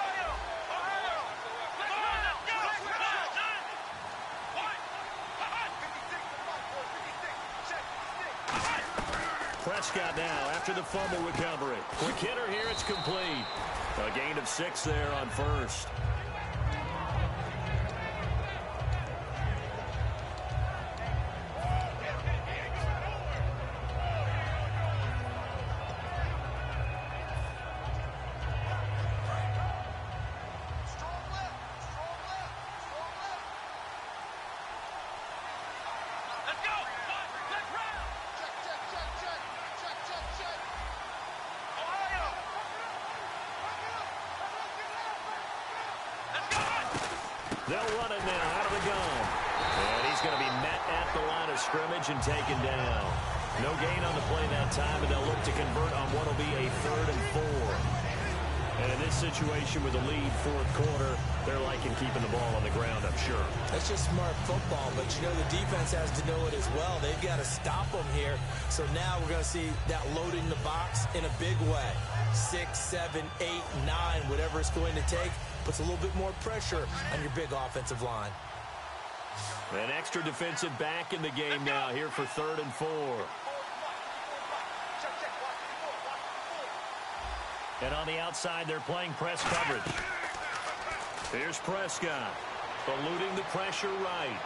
Prescott now after the fumble recovery. Quick hitter here, it's complete. A gain of 6 there on first. They'll run it now out of the gun. And he's going to be met at the line of scrimmage and taken down. No gain on the play that time, and they'll look to convert on what will be a 3rd and 4. And in this situation with the lead fourth quarter, they're liking keeping the ball on the ground, I'm sure. That's just smart football, but you know the defense has to know it as well. They've got to stop them here. So now we're going to see that loading the box in a big way. 6, 7, 8, 9, whatever it's going to take. Puts a little bit more pressure on your big offensive line. An extra defensive back in the game now here for 3rd and 4. And on the outside, they're playing press coverage. Here's Prescott, eluding the pressure right.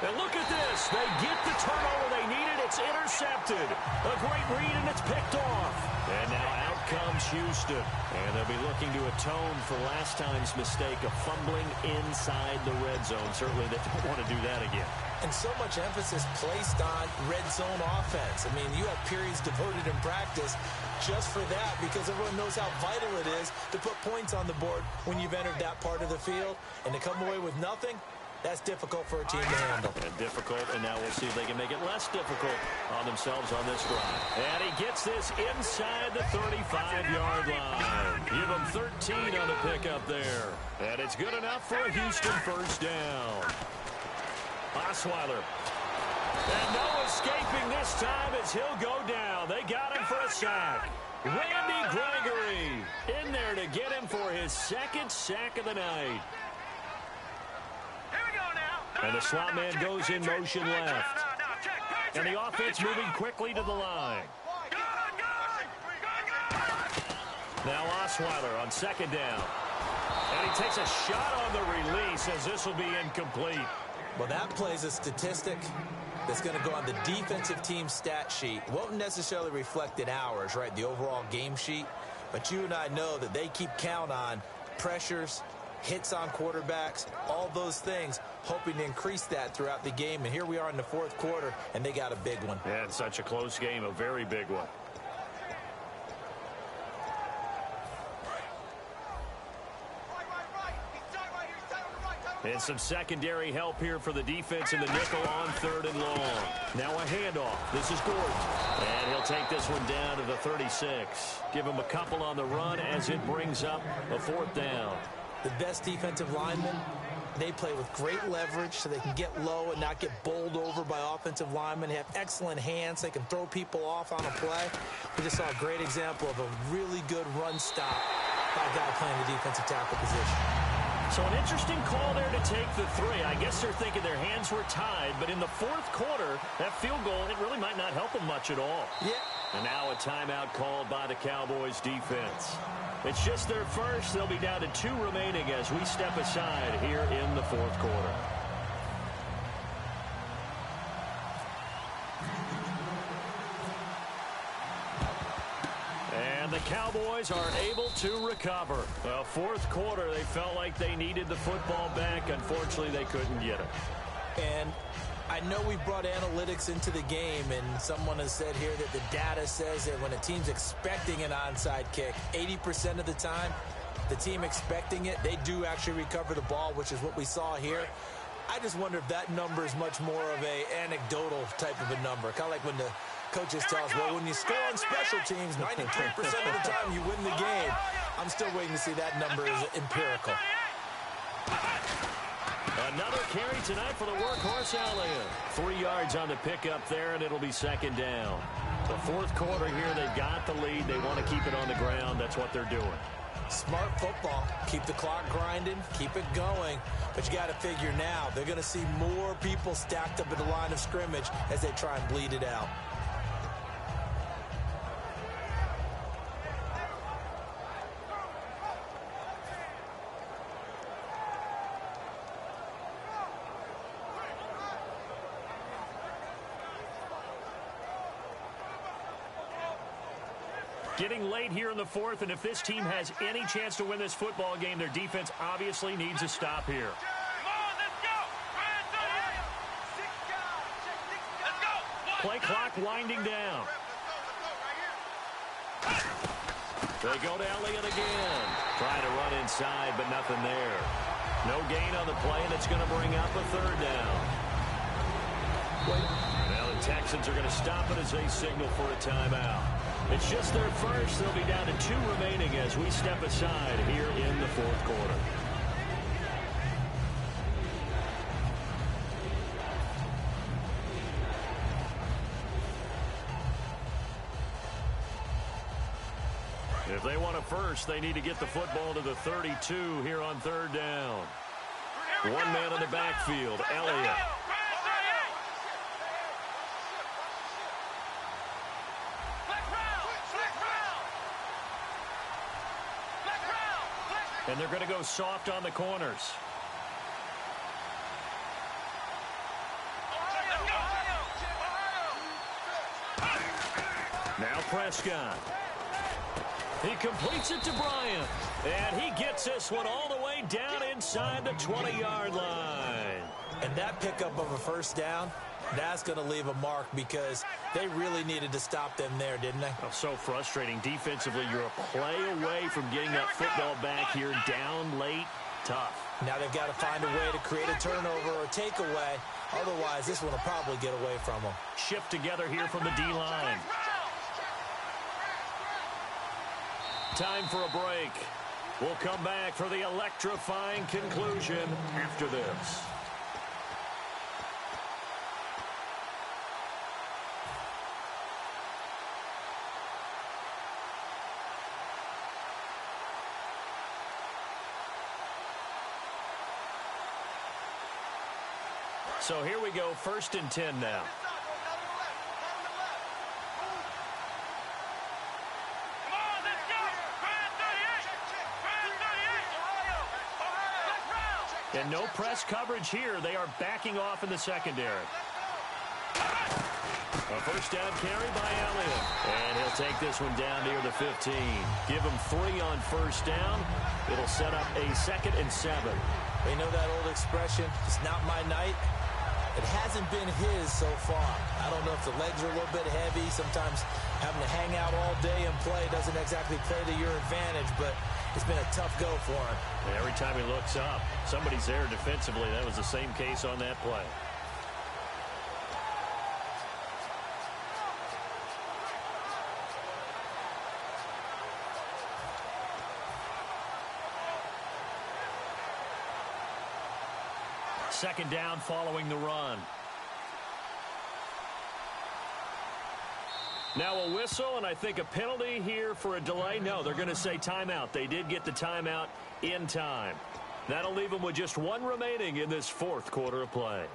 And look at this. They get the turnover they needed. It's intercepted. A great read, and it's picked off. And now out comes Houston. And they'll be looking to atone for last time's mistake of fumbling inside the red zone. Certainly they don't want to do that again. And so much emphasis placed on red zone offense. I mean, you have periods devoted in practice just for that because everyone knows how vital it is to put points on the board when you've entered that part of the field. And to come away with nothing, that's difficult for a team to handle. And difficult, and now we'll see if they can make it less difficult on themselves on this drive. And he gets this inside the 35-yard line. Give him 13 on the pickup there. And it's good enough for a Houston first down. Osweiler. And no escaping this time as he'll go down. They got him for a sack. Randy Gregory in there to get him for his 2nd sack of the night. And the slot man goes in motion left. And the offense moving quickly to the line. Now Osweiler on 2nd down. And he takes a shot on the release as this will be incomplete. Well, that plays a statistic that's going to go on the defensive team stat sheet. Won't necessarily reflect in ours, right, the overall game sheet. But you and I know that they keep count on pressures, hits on quarterbacks, all those things, hoping to increase that throughout the game. And here we are in the 4th quarter, and they got a big one. Yeah, it's such a close game, a very big one. And some secondary help here for the defense in the nickel on 3rd and long. Now a handoff. This is Gordon. And he'll take this one down to the 36. Give him a couple on the run as it brings up a 4th down. The best defensive linemen, they play with great leverage so they can get low and not get bowled over by offensive linemen. They have excellent hands. They can throw people off on a play. We just saw a great example of a really good run stop by a guy playing the defensive tackle position. So an interesting call there to take the 3. I guess they're thinking their hands were tied, but in the 4th quarter, that field goal, it really might not help them much at all. Yeah. And now a timeout called by the Cowboys defense. It's just their first. They'll be down to 2 remaining as we step aside here in the 4th quarter. And the Cowboys are able to recover. Well, 4th quarter, they felt like they needed the football back. Unfortunately, they couldn't get it. And I know we brought analytics into the game, and someone has said here that the data says that when a team's expecting an onside kick, 80% of the time, the team expecting it, they do actually recover the ball, which is what we saw here. I just wonder if that number is much more of a anecdotal type of a number. Kind of like when the coaches tell us, well, when you score on special teams, 93% of the time you win the game. I'm still waiting to see that number is empirical. Another carry tonight for the workhorse Elliott. 3 yards on the pickup there, and it'll be second down. The fourth quarter here, they've got the lead. They want to keep it on the ground. That's what they're doing. Smart football. Keep the clock grinding. Keep it going. But you got to figure now, they're going to see more people stacked up at the line of scrimmage as they try and bleed it out. Getting late here in the fourth, and if this team has any chance to win this football game, their defense obviously needs a stop here. Come on, let's go! Let's go! Play clock winding down. They go to Elliott again. Trying to run inside, but nothing there. No gain on the play, and it's going to bring up a third down. Now the Texans are going to stop it as they signal for a timeout. It's just their first. They'll be down to 2 remaining as we step aside here in the fourth quarter. If they want a first, they need to get the football to the 32 here on third down. One man in the backfield, Elliott. And they're going to go soft on the corners. Now Prescott. He completes it to Bryant. And he gets this one all the way down inside the 20-yard line. And that pickup of a first down, that's going to leave a mark because they really needed to stop them there, didn't they? Oh, so frustrating. Defensively, you're a play away from getting that football back here. Down late, tough. Now they've got to find a way to create a turnover or takeaway. Otherwise, this one will probably get away from them. Shift together here from the D-line. Time for a break. We'll come back for the electrifying conclusion after this. So here we go, 1st and 10 now. And no press coverage here. They are backing off in the secondary. A first down carry by Elliott. And he'll take this one down near the 15. Give him 3 on first down. It'll set up a 2nd and 7. You know that old expression, it's not my night? It hasn't been his so far. I don't know if the legs are a little bit heavy. Sometimes having to hang out all day and play doesn't exactly play to your advantage, but it's been a tough go for him. And every time he looks up, somebody's there defensively. That was the same case on that play. Second down following the run. Now a whistle, and I think a penalty here for a delay. No, they're going to say timeout. They did get the timeout in time. That'll leave them with just 1 remaining in this 4th quarter of play.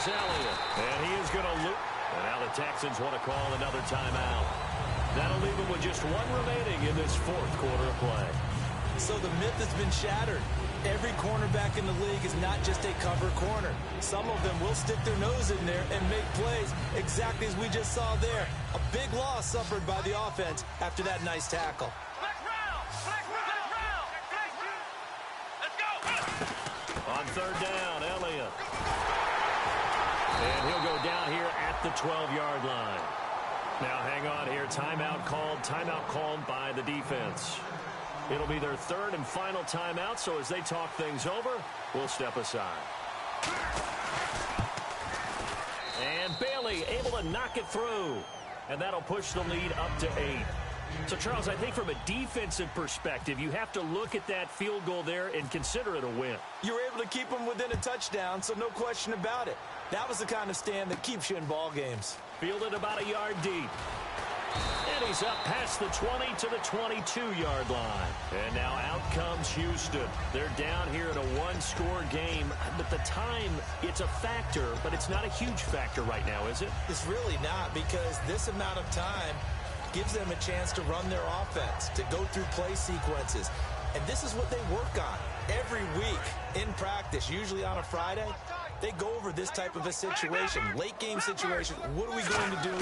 Elliott, and he is going to loop. And now the Texans want to call another timeout. That'll leave them with just 1 remaining in this 4th quarter of play. So the myth has been shattered. Every cornerback in the league is not just a cover corner. Some of them will stick their nose in there and make plays exactly as we just saw there. A big loss suffered by the offense after that nice tackle. Let's go! On third down, Elliott. And he'll go down here at the 12-yard line. Now hang on here. Timeout called by the defense. It'll be their third and final timeout, so as they talk things over, we'll step aside. And Bailey able to knock it through. And that'll push the lead up to 8. So, Charles, I think from a defensive perspective, you have to look at that field goal there and consider it a win. You were able to keep them within a touchdown, so no question about it. That was the kind of stand that keeps you in ball games. Fielded about a yard deep. And he's up past the 20 to the 22-yard line. And now out comes Houston. They're down here in a one-score game. But the time, it's a factor, but it's not a huge factor right now, is it? It's really not, because this amount of time gives them a chance to run their offense, to go through play sequences. And this is what they work on every week in practice, usually on a Friday. They go over this type of a situation, late game situation. What are we going to do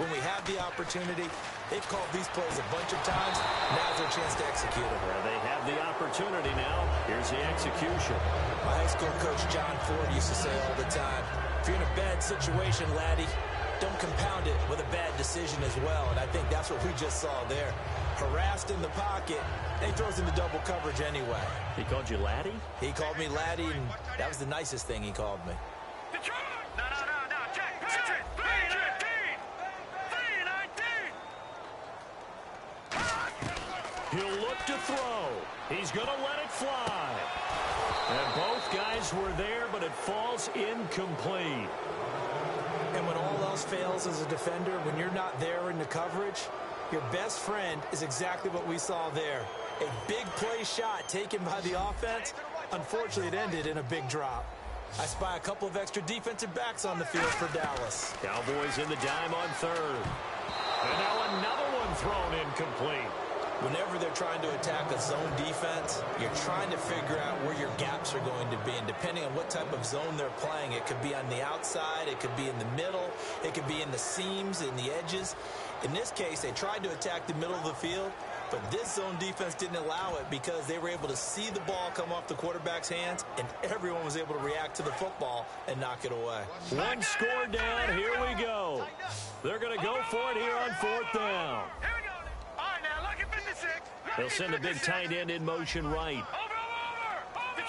when we have the opportunity? They've called these plays a bunch of times. Now's their chance to execute them. Well, they have the opportunity now. Here's the execution. My high school coach, John Ford, used to say all the time, if you're in a bad situation, laddie, don't compound it with a bad decision as well. And I think that's what we just saw there. Harassed in the pocket, and he throws into double coverage anyway. He called you laddie? He called me laddie, and that was the nicest thing he called me. No, check. 319. 319. He'll look to throw. He's going to let it fly. And both guys were there, but it falls incomplete. And when all else fails as a defender, when you're not there in the coverage, your best friend is exactly what we saw there. A big play shot taken by the offense. Unfortunately, it ended in a big drop. I spy a couple of extra defensive backs on the field for Dallas. Cowboys in the dime on third. And now another one thrown incomplete. Whenever they're trying to attack a zone defense, you're trying to figure out where your gaps are going to be. And depending on what type of zone they're playing, it could be on the outside, it could be in the middle, it could be in the seams, in the edges. In this case, they tried to attack the middle of the field, but this zone defense didn't allow it because they were able to see the ball come off the quarterback's hands, and everyone was able to react to the football and knock it away. One score down. Here we go. They're going to go for it here on fourth down. Here we go. All right, now, look at 56. They'll send a big tight end in motion right. Over. Good.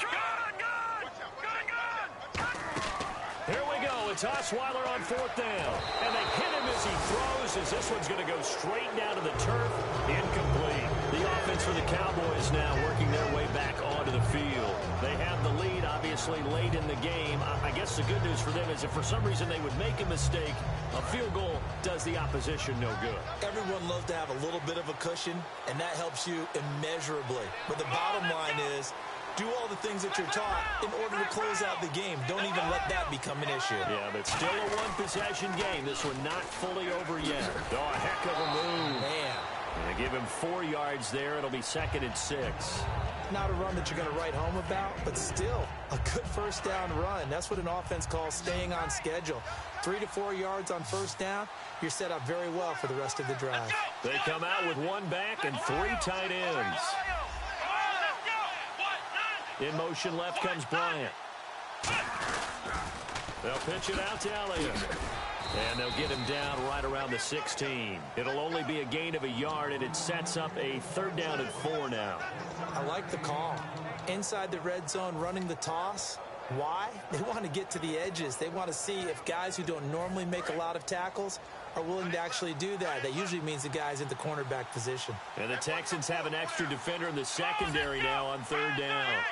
Here we go. It's Osweiler on fourth down. And they hit him as he throws, as this one's going to go straight down to the turf. Incomplete. The offense for the Cowboys now working their way back onto the field. They have the lead, obviously, late in the game. I guess the good news for them is if for some reason they would make a mistake, a field goal does the opposition no good. Everyone loves to have a little bit of a cushion, and that helps you immeasurably. But the bottom line is, do all the things that you're taught in order to close out the game. Don't even let that become an issue. Yeah, but still a one-possession game. This one not fully over yet. Oh, a heck of a move. Man. And they give him 4 yards there. It'll be 2nd and 6. Not a run that you're going to write home about, but still a good first down run. That's what an offense calls staying on schedule. 3 to 4 yards on first down, you're set up very well for the rest of the drive. They come out with 1 back and 3 tight ends. In motion left comes Bryant. They'll pitch it out to Elliott. And they'll get him down right around the 16. It'll only be a gain of a yard, and it sets up a 3rd down and 4 now. I like the call. Inside the red zone, running the toss. Why? They want to get to the edges. They want to see if guys who don't normally make a lot of tackles are willing to actually do that. That usually means the guy's in the cornerback position. And the Texans have an extra defender in the secondary now on 3rd down.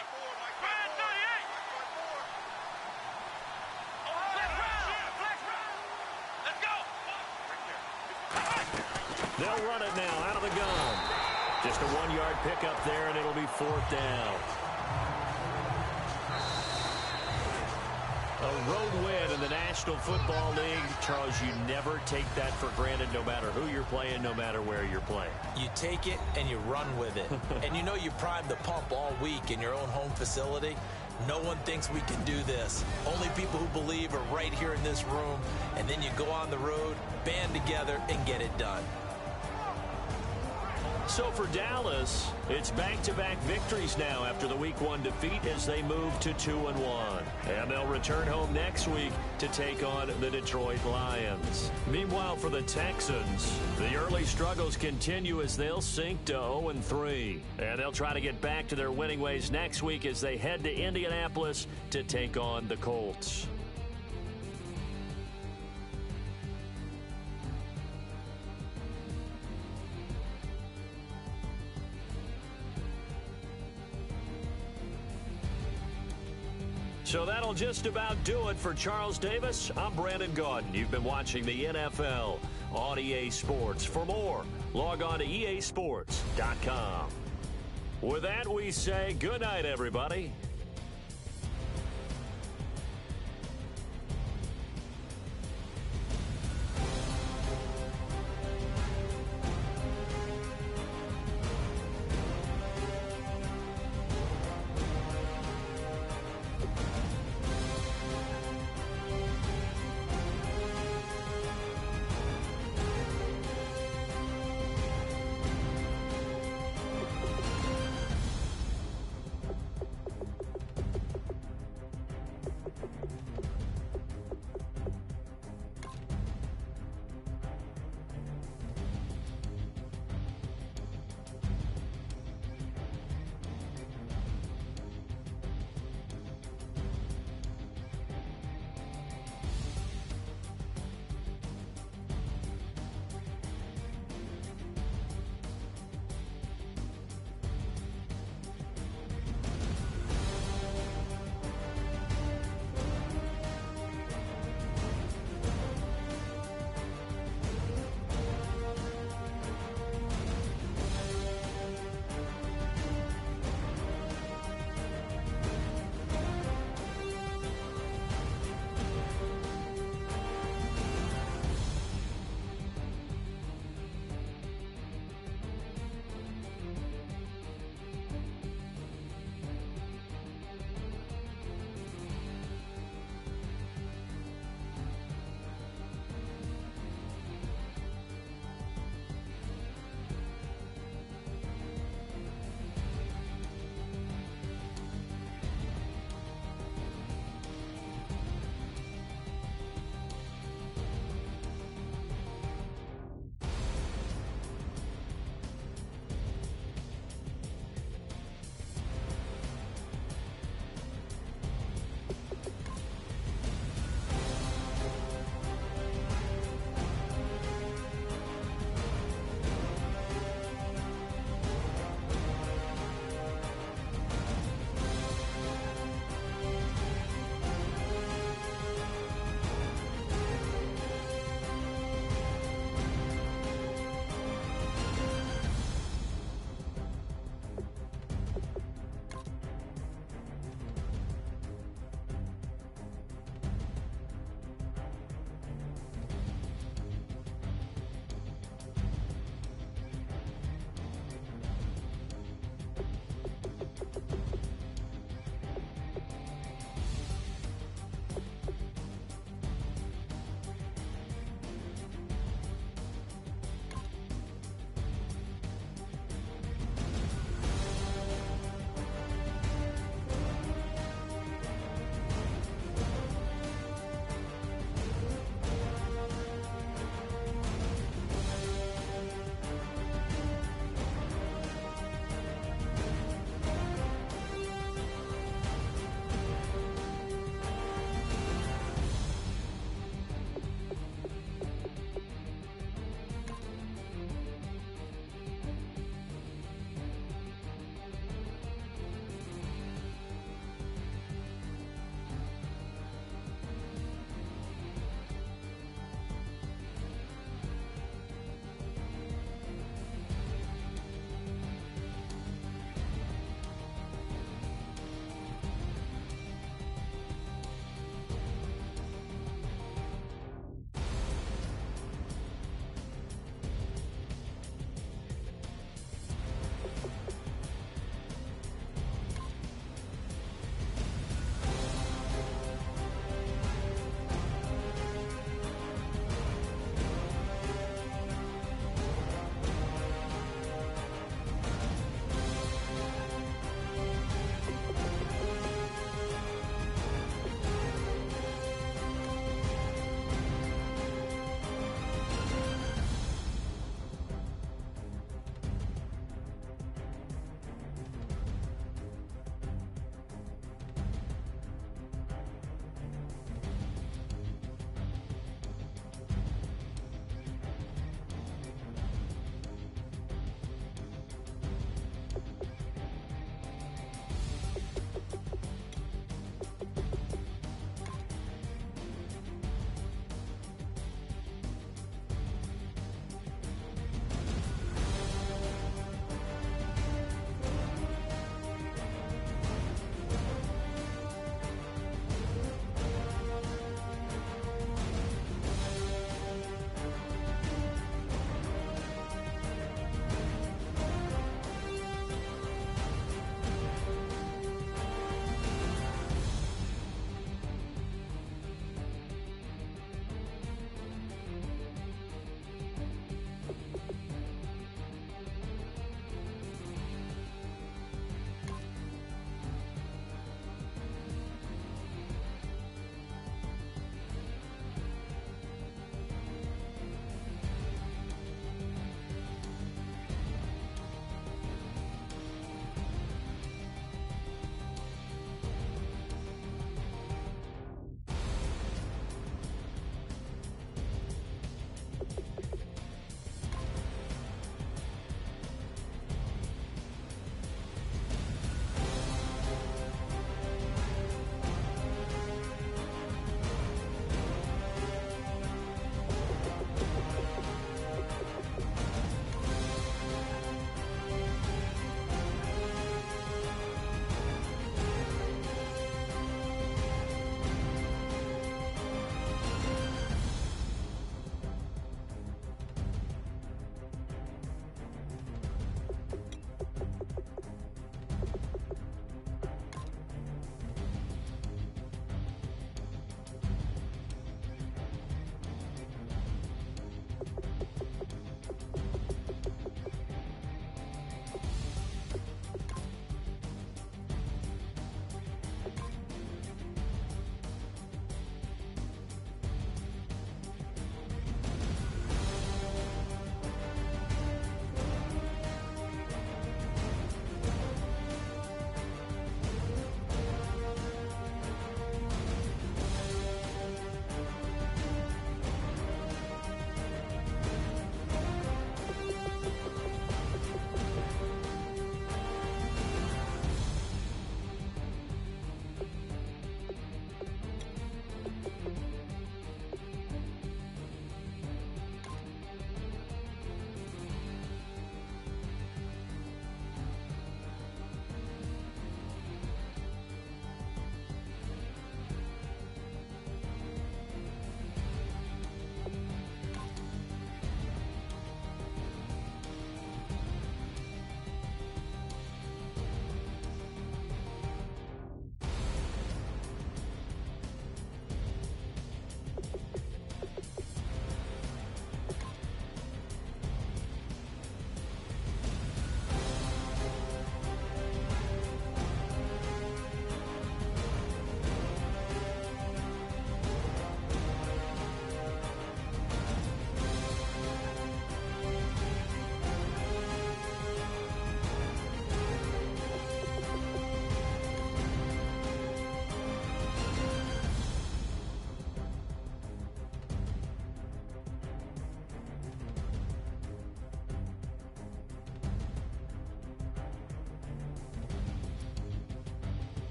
They'll run it now out of the gun. Just a 1-yard pickup there, and it'll be 4th down. A road win in the National Football League. Charles, you never take that for granted no matter who you're playing, no matter where you're playing. You take it and you run with it. And you know you primed the pump all week in your own home facility. No one thinks we can do this. Only people who believe are right here in this room. And then you go on the road, band together, and get it done. So for Dallas, it's back-to-back victories now after the Week 1 defeat as they move to 2-1. And they'll return home next week to take on the Detroit Lions. Meanwhile, for the Texans, the early struggles continue as they'll sink to 0-3. And they'll try to get back to their winning ways next week as they head to Indianapolis to take on the Colts. So that'll just about do it for Charles Davis. I'm Brandon Gaudin. You've been watching the NFL on EA Sports. For more, log on to easports.com. With that, we say good night, everybody.